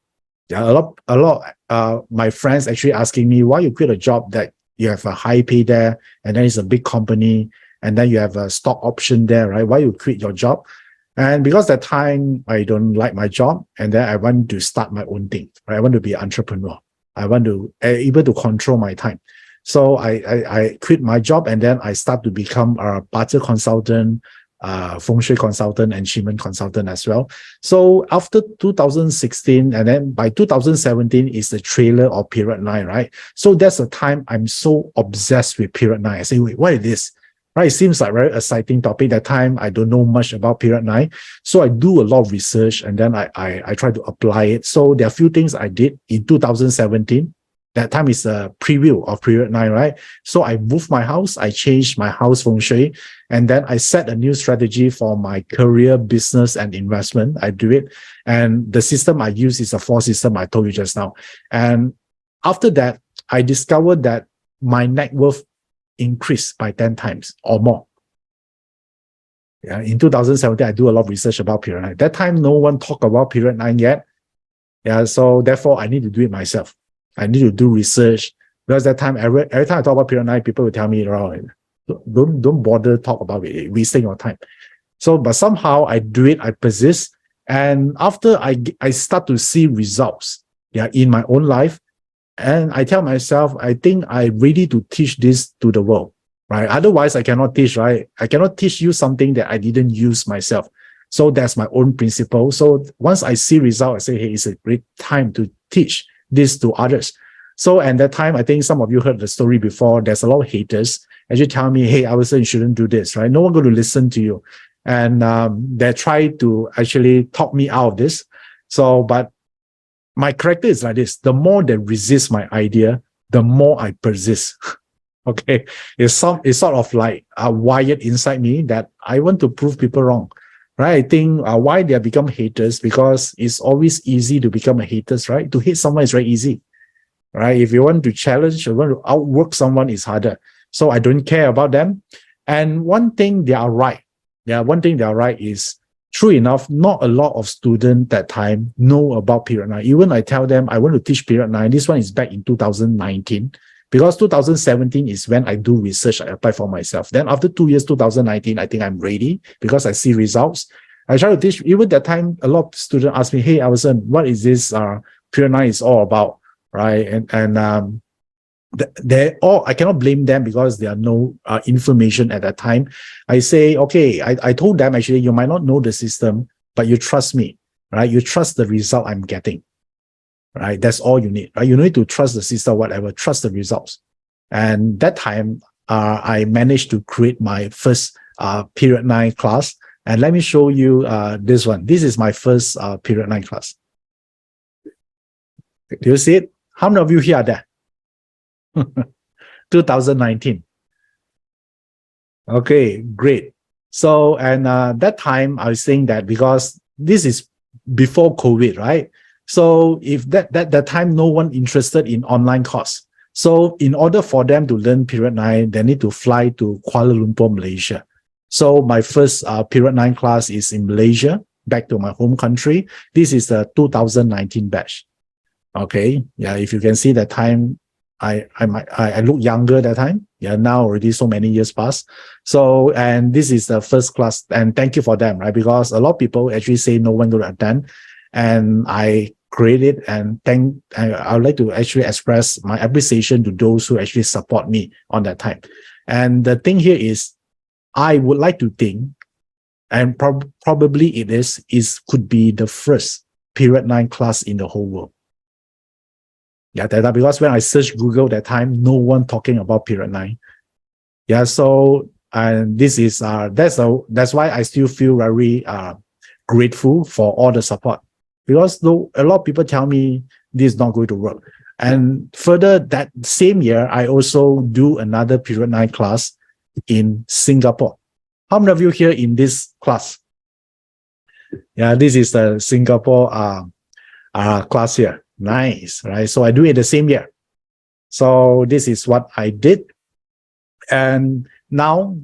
Yeah, a lot my friends actually asking me, why you quit a job that you have a high pay there, and then it's a big company, and then you have a stock option there, right? Why you quit your job? And because that time I don't like my job, and then I want to start my own thing, right? I want to be an entrepreneur. I want to able to control my time. So I quit my job, and then I start to become a Parzer consultant, Feng Shui consultant, and Qimeng consultant as well. So after 2016, and then by 2017 is the trailer of period 9, right? So that's the time I'm so obsessed with period 9. I say, wait, what is this? Right? It seems like a very exciting topic. That time I don't know much about period 9. So I do a lot of research, and then I try to apply it. So there are a few things I did in 2017. That time is a preview of period 9, right? So I moved my house, I changed my house feng shui, and then I set a new strategy for my career, business, and investment. I do it. And the system I use is a 4 system I told you just now. And after that, I discovered that my net worth increased by 10 times or more. Yeah, in 2017, I do a lot of research about period 9. That time, no one talked about period 9 yet. Yeah, so therefore, I need to do it myself. I need to do research, because that time, every time I talk about period 9, people will tell me, oh, don't bother talk about it, wasting your time. So, but somehow I do it, I persist. And after I start to see results, in my own life, and I tell myself, I think I'm ready to teach this to the world, right? Otherwise, I cannot teach, right? I cannot teach you something that I didn't use myself. So that's my own principle. So once I see results, I say, hey, it's a great time to teach this to others. So at that time, I think some of you heard the story before. There's a lot of haters actually tell me, hey, Iverson, you shouldn't do this, right? No one going to listen to you. And they try to actually talk me out of this. So, but my character is like this. The more they resist my idea, the more I persist. Okay. It's sort of like wired inside me that I want to prove people wrong. Right? I think why they have become haters, because it's always easy to become a haters, right? To hate someone is very easy. Right? If you want to challenge or want to outwork someone, it's harder. So I don't care about them. And one thing they are right. One thing they are right is, true enough, not a lot of students that time know about period 9. Even I tell them I want to teach period 9. This one is back in 2019, because 2017 is when I do research, I apply for myself. Then after 2 years, 2019, I think I'm ready because I see results. I try to teach. Even that time, a lot of students ask me, hey, Iverson, what is this period 9 is all about, right? And they all, I cannot blame them because there are no information at that time. I say, okay, I told them, actually, you might not know the system, but you trust me, right? You trust the result I'm getting, right? That's all you need, right? You need to trust the system, whatever, trust the results. And that time, I managed to create my first period 9 class. And let me show you this one. This is my first period 9 class. Do you see it? How many of you here are there? 2019. Okay, great. So, and that time I was saying that because this is before COVID, right? So if that time no one interested in online course. So in order for them to learn period 9, they need to fly to Kuala Lumpur, Malaysia. So my first period 9 class is in Malaysia, back to my home country. This is the 2019 batch. Okay, if you can see that time, I look younger that time. Now already so many years past. So, and this is the first class, and thank you for them, right? Because a lot of people actually say no one going to attend, and I created, and I would like to actually express my appreciation to those who actually support me on that time. And the thing here is, I would like to think, and probably it could be the first period 9 class in the whole world. Because when I searched Google that time, no one talking about period 9. So and this is that's why I still feel very grateful for all the support, because though a lot of people tell me this is not going to work. And further, that same year, I also do another period 9 class in Singapore. How many of you here in this class? This is the Singapore class here. Nice, right? So I do it the same year. So this is what I did. And now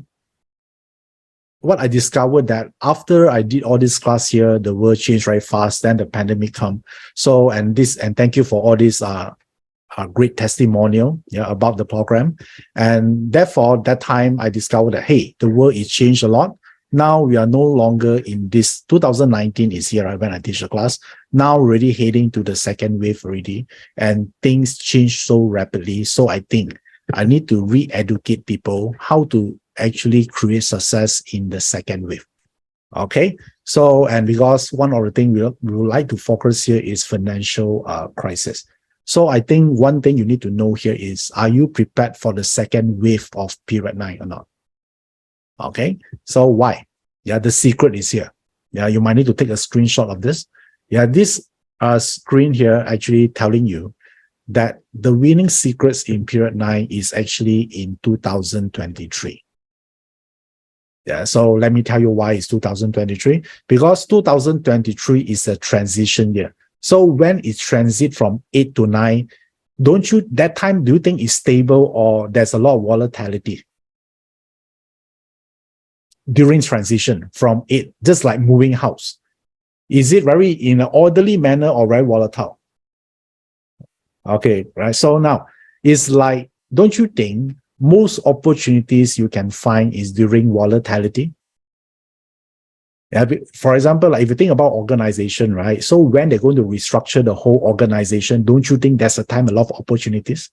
what I discovered that after I did all this class here, the world changed very fast. Then the pandemic come. So, and thank you for all this great testimonial about the program. And therefore, that time I discovered that, hey, the world is changed a lot. Now we are no longer in this 2019 is here, right, when I teach the class. Now already heading to the second wave already, and things change so rapidly. So I think I need to re-educate people how to actually create success in the second wave. Okay, so, and because one of the things we would like to focus here is financial crisis. So I think one thing you need to know here is, are you prepared for the second wave of period 9 or not? Okay, so why? The secret is here. You might need to take a screenshot of this. This screen here actually telling you that the winning secrets in period 9 is actually in 2023. So let me tell you why it's 2023. Because 2023 is a transition year. So when it transit from 8 to 9, that time, do you think it's stable or there's a lot of volatility? During transition from 8, just like moving house, is it very in an orderly manner or very volatile? Okay, right. So now it's like, don't you think most opportunities you can find is during volatility? Yeah, for example, like if you think about organization, right? So when they're going to restructure the whole organization, don't you think there's a time a lot of opportunities?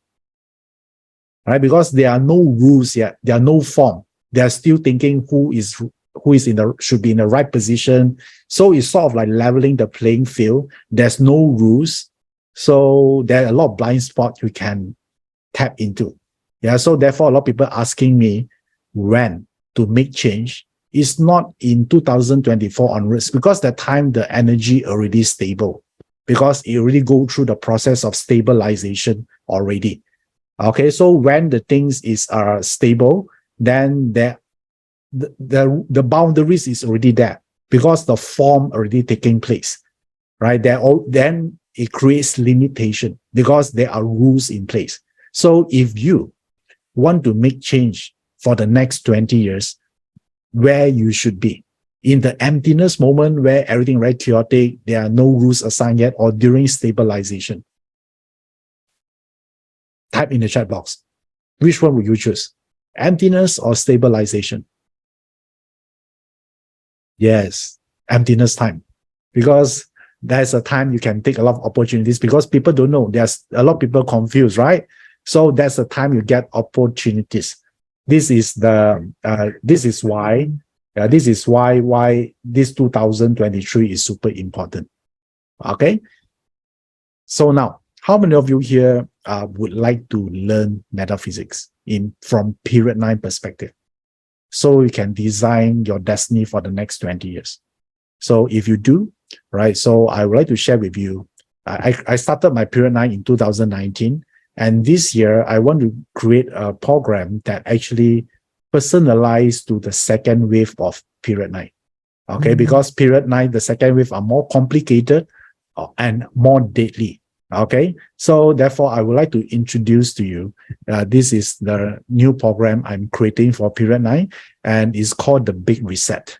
Right? Because there are no rules yet, there are no form. They are still thinking who is in the should be in the right position. So it's sort of like leveling the playing field. There's no rules. So there are a lot of blind spots you can tap into. Yeah. So therefore, a lot of people asking me when to make change. It's not in 2024 onwards, because that time the energy already stable, because it already go through the process of stabilization already. Okay, so when the things is stable, then the boundaries is already there, because the form already taking place, right? Then it creates limitation because there are rules in place. So if you want to make change for the next 20 years, where you should be in the emptiness moment where everything very chaotic, there are no rules assigned yet, or during stabilization, type in the chat box. Which one would you choose? Emptiness or stabilization? Yes, emptiness time. Because there's a time you can take a lot of opportunities, because people don't know. There's a lot of people confused, right? So that's the time you get opportunities. This is why this 2023 is super important. Okay. So now, how many of you here would like to learn metaphysics from period 9 perspective, so you can design your destiny for the next 20 years? So if you do, right, so I would like to share with you, I started my period 9 in 2019, and this year I want to create a program that actually personalized to the second wave of period 9. Okay, because period 9, the second wave are more complicated and more deadly. Okay, so therefore I would like to introduce to you, this is the new program I'm creating for period 9, and it's called the Big Reset.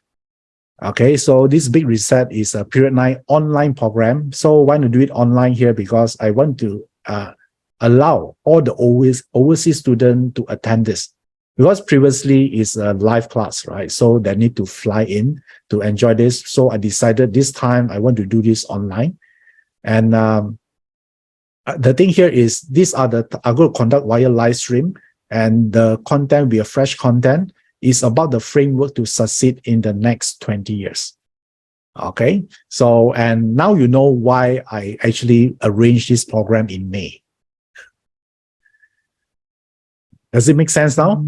Okay, so this Big Reset is a period 9 online program. So I want to do it online here because I want to allow all the overseas students to attend this, because previously it's a live class, right? So they need to fly in to enjoy this. So I decided this time I want to do this online. And the thing here is, these are I'm going to conduct via live stream, and the content will be a fresh content. Is about the framework to succeed in the next 20 years. Okay, so, and now you know why I actually arranged this program in May. Does it make sense now?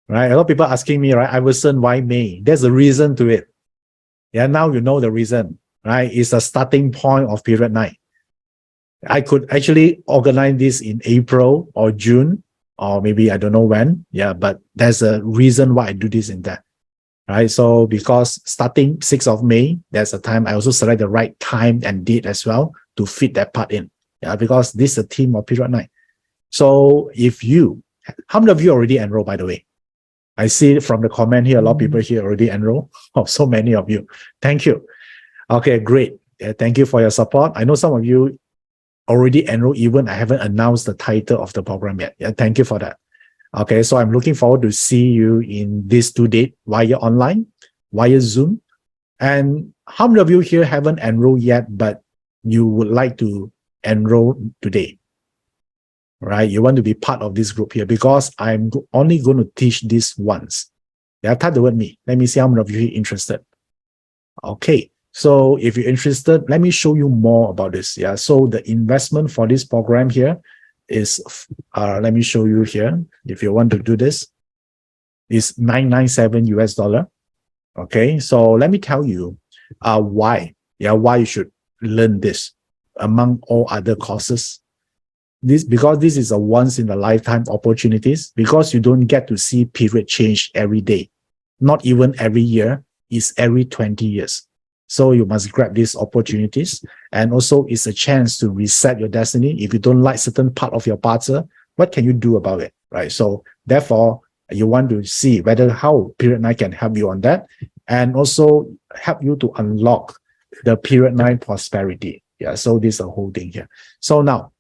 Right, a lot of people asking me, right, Iverson, why May? There's a reason to it. Yeah, now you know the reason, right? It's a starting point of period 9. I could actually organize this in April or June, or maybe I don't know when. Yeah, but there's a reason why I do this in that. Right. So because starting 6th of May, there's a time I also select the right time and date as well to fit that part in. Yeah, because this is a theme of period 9. So how many of you already enrolled, by the way? I see from the comment here, a lot of people here already enrolled. Oh, so many of you. Thank you. Okay, great. Yeah, thank you for your support. I know some of you already enrolled, even I haven't announced the title of the program yet. Yeah, thank you for that. Okay, so I'm looking forward to see you in this due date via online, via Zoom. And how many of you here haven't enrolled yet, but you would like to enroll today? Right, you want to be part of this group here, because I'm only going to teach this once. Yeah, type the word me. Let me see how many of you are interested. Okay. So if you're interested, let me show you more about this. Yeah. So the investment for this program here is, let me show you here. If you want to do this, is $997 US. Okay. So let me tell you why you should learn this among all other courses. Because this is a once in a lifetime opportunities, because you don't get to see period change every day, not even every year, it's every 20 years. So you must grab these opportunities. And also it's a chance to reset your destiny. If you don't like certain part of your pattern, what can you do about it, right? So therefore, you want to see how period 9 can help you on that, and also help you to unlock the period 9 prosperity. Yeah, so this is the whole thing here. So now,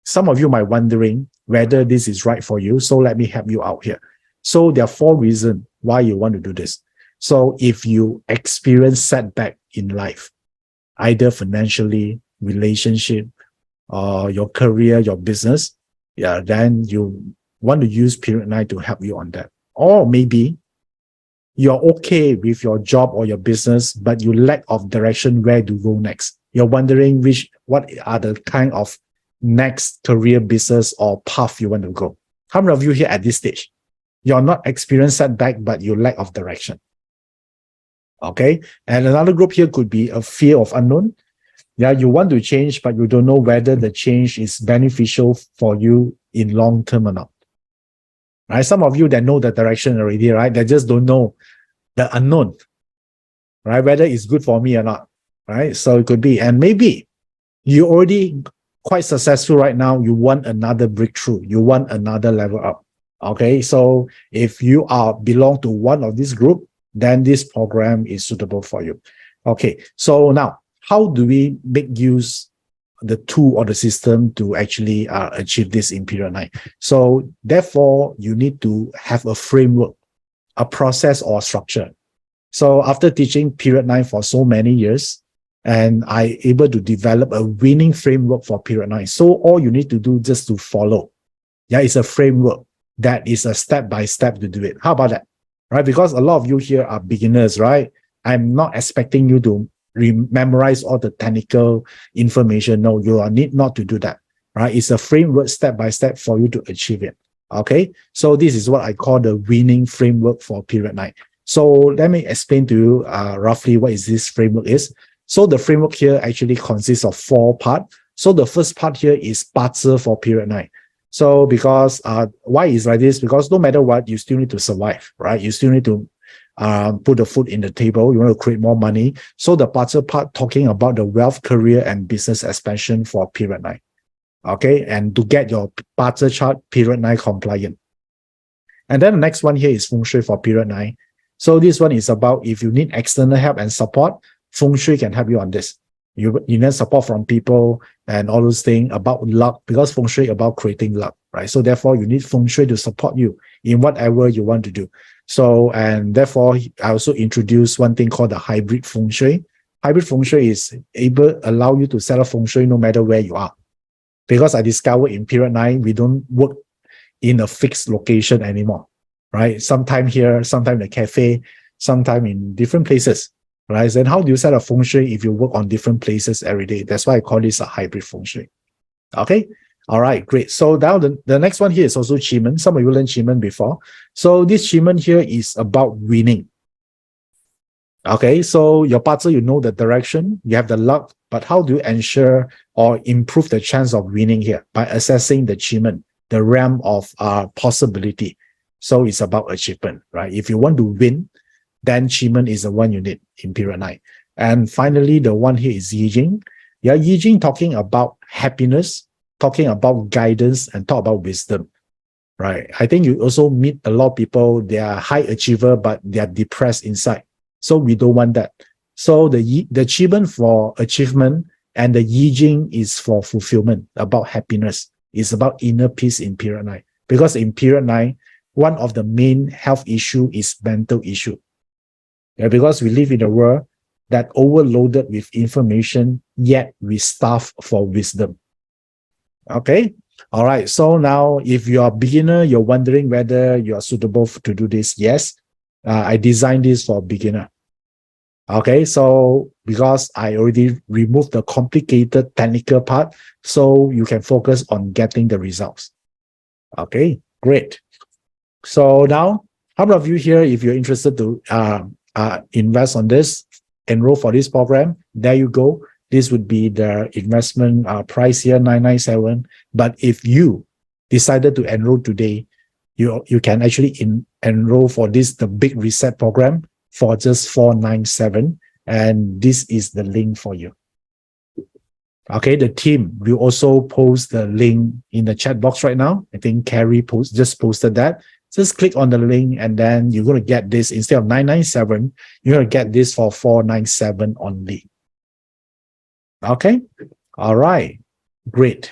some of you might wondering whether this is right for you. So let me help you out here. So there are 4 reasons why you want to do this. So if you experience setback in life, either financially, relationship, or your career, your business, yeah, then you want to use period 9 to help you on that. Or maybe you're okay with your job or your business, but you lack of direction where to go next. You're wondering what are the kind of next career, business, or path you want to go. How many of you here at this stage? You're not experiencing setback, but you lack of direction. Okay. And another group here could be a fear of unknown. Yeah, you want to change, but you don't know whether the change is beneficial for you in long term or not. Right? Some of you that know the direction already, right? They just don't know the unknown, right? Whether it's good for me or not, right? So it could be, and maybe you already quite successful right now. You want another breakthrough. You want another level up. Okay, so if you belong to one of this group, then this program is suitable for you. Okay, so now how do we make use the tool or the system to actually achieve this in period 9? So therefore, you need to have a framework, a process or structure. So after teaching period 9 for so many years, and I able to develop a winning framework for period 9. So all you need to do just to follow. Yeah, it's a framework that is a step-by-step to do it. How about that? Right? Because a lot of you here are beginners, right? I'm not expecting you to memorize all the technical information. No, you need not to do that. Right? It's a framework step-by-step for you to achieve it. Okay. So this is what I call the winning framework for period 9. So let me explain to you roughly what is this framework is. So the framework here actually consists of 4 parts. So the first part here is parser for period 9. So because why is like this? Because no matter what, you still need to survive, right? You still need to put the food in the table. You want to create more money. So the parser part talking about the wealth, career, and business expansion for period 9. Okay, and to get your parser chart period 9 compliant. And then the next one here is feng shui for period 9. So this one is about if you need external help and support, feng shui can help you on this. You need support from people and all those things about luck, because feng shui about creating luck, right? So therefore, you need feng shui to support you in whatever you want to do. So, and therefore, I also introduced one thing called the hybrid feng shui. Hybrid feng shui is allow you to set up feng shui no matter where you are. Because I discovered in period 9, we don't work in a fixed location anymore, right? Sometime here, sometime in a cafe, sometime in different places. Right? Then how do you set a feng shui if you work on different places every day? That's why I call this a hybrid feng shui. Okay. All right, great. So now the next one here is also Qi. Some of you learned Qi before. So this Qi here is about winning. Okay, so your parser, you know the direction, you have the luck, but how do you ensure or improve the chance of winning here? By assessing the Qi, the realm of possibility. So it's about achievement, right? If you want to win, then Qi is the one you need in period 9. And finally, the one here is Yi Jing. Yeah, Yi Jing talking about happiness, talking about guidance, and talk about wisdom, right? I think you also meet a lot of people, they are high achiever, but they are depressed inside. So we don't want that. So the Qi for achievement and the Yi Jing is for fulfillment, about happiness. It's about inner peace in period 9. Because in period 9, one of the main health issue is mental issue. Yeah, because we live in a world that overloaded with information, yet we starve for wisdom. Okay. All right. So now if you're a beginner, you're wondering whether you are suitable to do this. Yes. I designed this for a beginner. Okay. So because I already removed the complicated technical part, so you can focus on getting the results. Okay. Great. So now, how many of you here, if you're interested to invest on this, enroll for this program, there you go. This would be the investment price here, 997. But if you decided to enroll today, you can actually enroll for this, the big reset program, for just 497. And this is the link for you. Okay, the team will also post the link in the chat box right now. I think Carrie just posted that. Just click on the link and then you're going to get this instead of 997, you're going to get this for 497 only. Okay. All right. Great.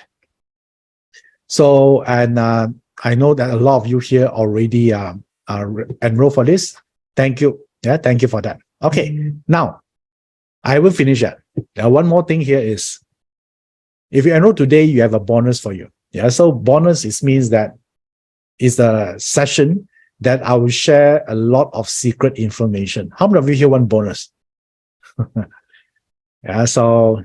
So, and I know that a lot of you here already enrolled for this. Thank you. Yeah, thank you for that. Okay, now I will finish that. One more thing here is, if you enroll today, you have a bonus for you. Yeah, so bonus means that it's a session that I will share a lot of secret information. How many of you here want bonus? Yeah, so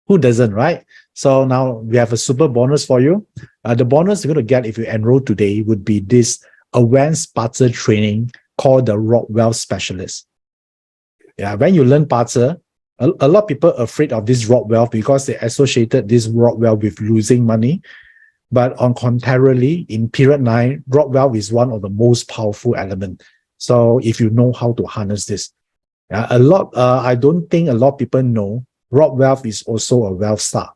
who doesn't, right? So now we have a super bonus for you. The bonus you're going to get if you enroll today would be this advanced parser training called the Rockwell Specialist. Yeah, when you learn parser, a lot of people are afraid of this Rockwell because they associated this Rockwell with losing money. But on contrarily, in period 9, Rockwell is one of the most powerful elements. So if you know how to harness this, I don't think a lot of people know Rock Wealth is also a wealth star.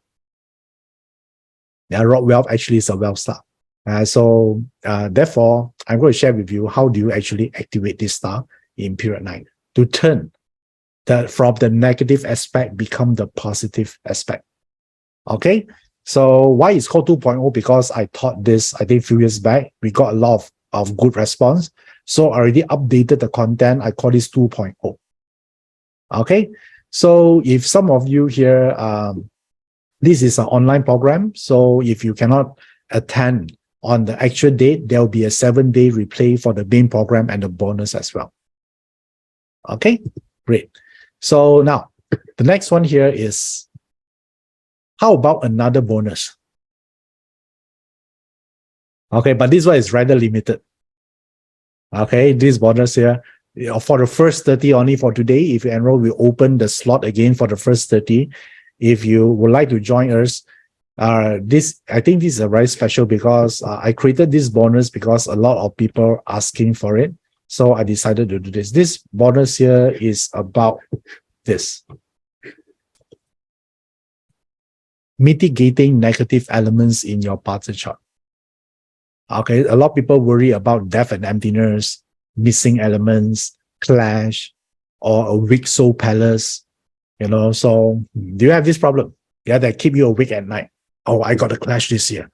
Yeah, Rock Wealth actually is a wealth star. Therefore, I'm going to share with you how do you actually activate this star in period 9 to turn from the negative aspect become the positive aspect. Okay, so why it's called 2.0? Because I taught this, I think, a few years back. We got a lot of good response. So I already updated the content. I call this 2.0. Okay, so if some of you here, this is an online program. So if you cannot attend on the actual date, there will be a 7-day replay for the main program and the bonus as well. Okay, great. So now the next one here is, how about another bonus? Okay, but this one is rather limited. Okay, this bonus here, for the first 30 only for today. If you enroll, we open the slot again for the first 30. If you would like to join us, I think this is a very special because I created this bonus because a lot of people are asking for it. So I decided to do this. This bonus here is about this. Mitigating negative elements in your parser chart. Okay, a lot of people worry about death and emptiness, missing elements, clash, or a weak soul palace. So do you have this problem? Yeah, that keep you awake at night. Oh, I got a clash this year.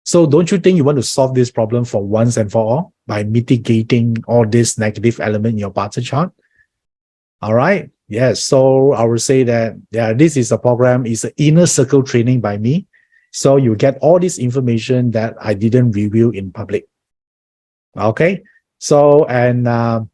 So don't you think you want to solve this problem for once and for all by mitigating all this negative element in your parser chart? All right. Yes. So I will say that, yeah, this is a program, it's an inner circle training by me. So you get all this information that I didn't reveal in public. Okay. So, and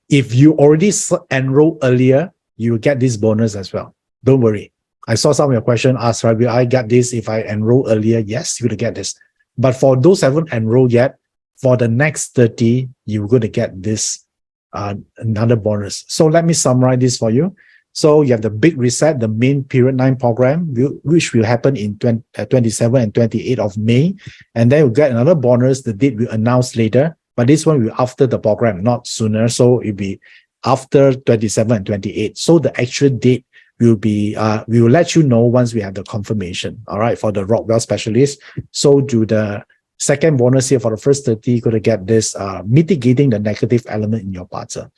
if you already enrolled earlier, you get this bonus as well. Don't worry. I saw some of your question asked, right, will I get this if I enroll earlier? Yes, you're going to get this. But for those who haven't enrolled yet, for the next 30, you're going to get this another bonus. So let me summarize this for you. So you have the big reset, the main period 9 program, which will happen in 27 and 28 of May. And then you'll get another bonus. The date we'll announce later. But this one will be after the program, not sooner. So it'll be after 27 and 28. So the actual date will be, we will let you know once we have the confirmation. All right, for the Rockwell Specialist. So do the second bonus here for the first 30, you're going to get this mitigating the negative element in your parser.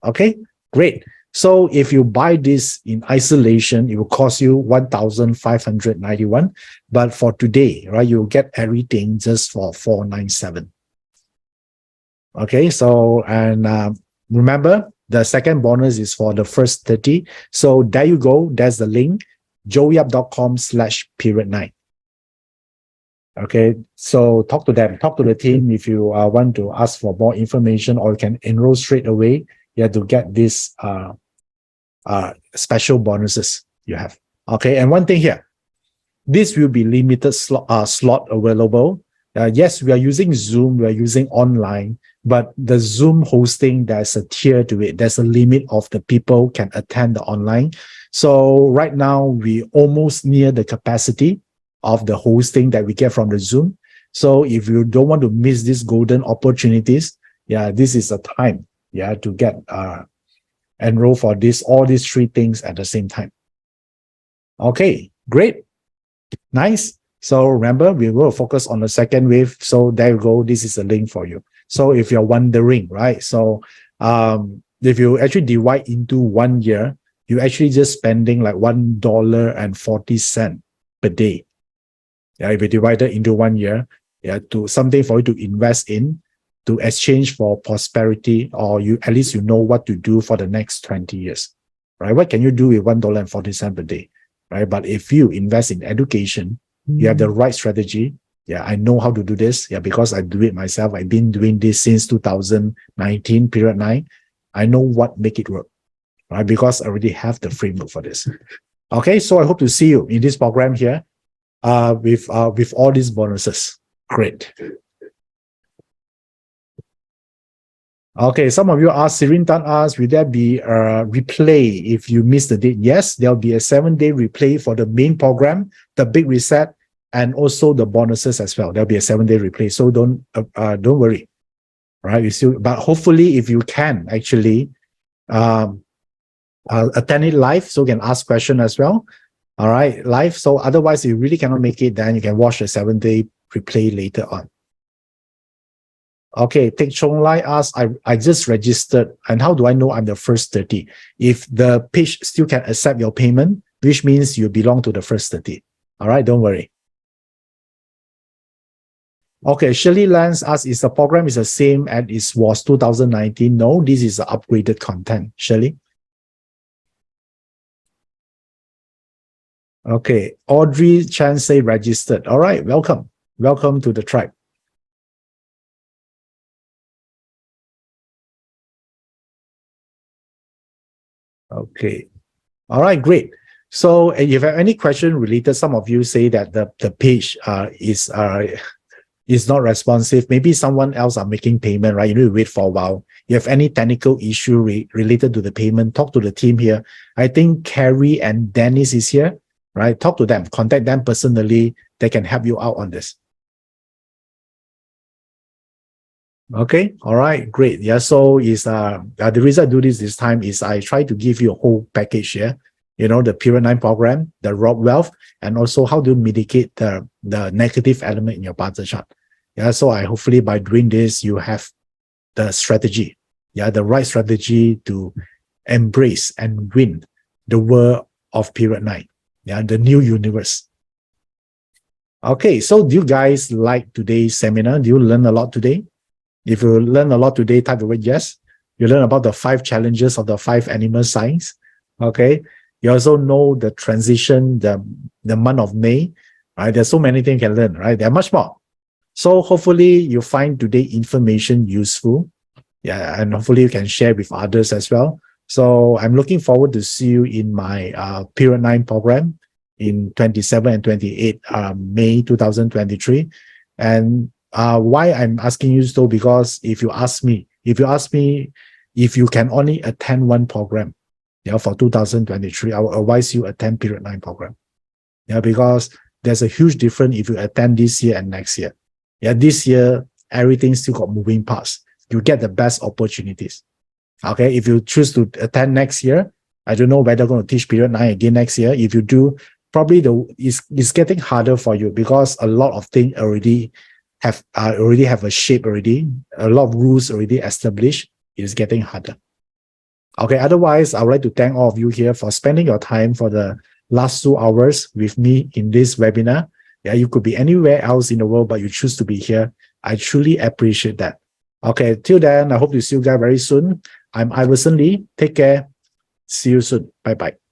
Okay, great. So if you buy this in isolation, it will cost you 1,591. But for today, right, you'll get everything just for 497. Okay, so, and remember, the second bonus is for the first 30. So there you go. There's the link, joeyup.com/period 9. Okay, so talk to them, talk to the team if you want to ask for more information, or you can enroll straight away. You have to get this special bonuses you have. Okay, and one thing here, this will be limited slot available. Yes, we are using Zoom, we are using online, but the Zoom hosting, there's a tier to it. There's a limit of the people can attend the online. So right now, we almost near the capacity of the hosting that we get from the Zoom. So if you don't want to miss these golden opportunities, yeah, this is a time, yeah, to get enroll for all these 3 things at the same time. Okay, great, nice. So remember, we will focus on the second wave. So there you go. This is a link for you. So if you're wondering, right? So if you actually divide into 1 year, you're actually just spending like $1.40 per day. Yeah, if you divide it into 1 year, yeah, to something for you to invest in. to exchange for prosperity, or you at least you know what to do for the next 20 years, right? What can you do with $1.40 per day, right? But if you invest in education, you have the right strategy. Yeah, I know how to do this. Yeah, because I do it myself. I've been doing this since 2019, period 9. I know what make it work, right? Because I already have the framework for this. Okay, so I hope to see you in this program here with all these bonuses. Great. Okay, some of you asked, Sirin Tan asked, will there be a replay if you miss the date? Yes, there'll be a 7-day replay for the main program, the big reset, and also the bonuses as well. There'll be a 7-day replay, so don't worry, right? You still, but hopefully, if you can actually attend it live, so you can ask questions as well. All right, live. So otherwise, if you really cannot make it, then you can watch the 7-day replay later on. Okay, Teck Chong Lai asks, I just registered, and how do I know I'm the first 30? If the page still can accept your payment, which means you belong to the first 30. All right, don't worry. Okay, Shirley Lance asks, is the program is the same as it was 2019? No, this is the upgraded content, Shirley. Okay, Audrey Chan say registered. All right, welcome. Welcome to the tribe. Okay. All right, great. So if you have any question related, some of you say that the page is not responsive. Maybe someone else are making payment, right? You need to wait for a while. You have any technical issue related to the payment, talk to the team here. I think Carrie and Dennis is here, right? Talk to them, contact them personally. They can help you out on this. Okay, all right, great. Yeah, so is the reason I do this time is I try to give you a whole package here. You know, the period 9 program, the rob wealth, and also how to mitigate the negative element in your barter chart. Yeah, so I hopefully by doing this, you have the strategy, yeah, the right strategy to embrace and win the world of period 9, yeah, the new universe. Okay, so do you guys like today's seminar? Do you learn a lot today? If you learn a lot today, type the word yes. You learn about the 5 challenges of the 5 animal signs. Okay. You also know the transition, the month of May. Right. There's so many things you can learn, right? There are much more. So hopefully you find today's information useful. Yeah, and hopefully you can share with others as well. So I'm looking forward to see you in my period 9 program in 27 and 28 May 2023. And why I'm asking you so, because if you ask me if you can only attend one program, yeah, for 2023, I will advise you attend period 9 program. Yeah, because there's a huge difference if you attend this year and next year. Yeah, this year everything still got moving parts. You get the best opportunities. Okay, if you choose to attend next year, I don't know whether I'm going to teach period 9 again next year. If you do, probably it's getting harder for you because a lot of things already have a shape already. A lot of rules already established. It is getting harder. Okay, otherwise, I would like to thank all of you here for spending your time for the last 2 hours with me in this webinar. Yeah, you could be anywhere else in the world, but you choose to be here. I truly appreciate that. Okay, till then, I hope to see you guys very soon. I'm Iverson Lee. Take care. See you soon. Bye-bye.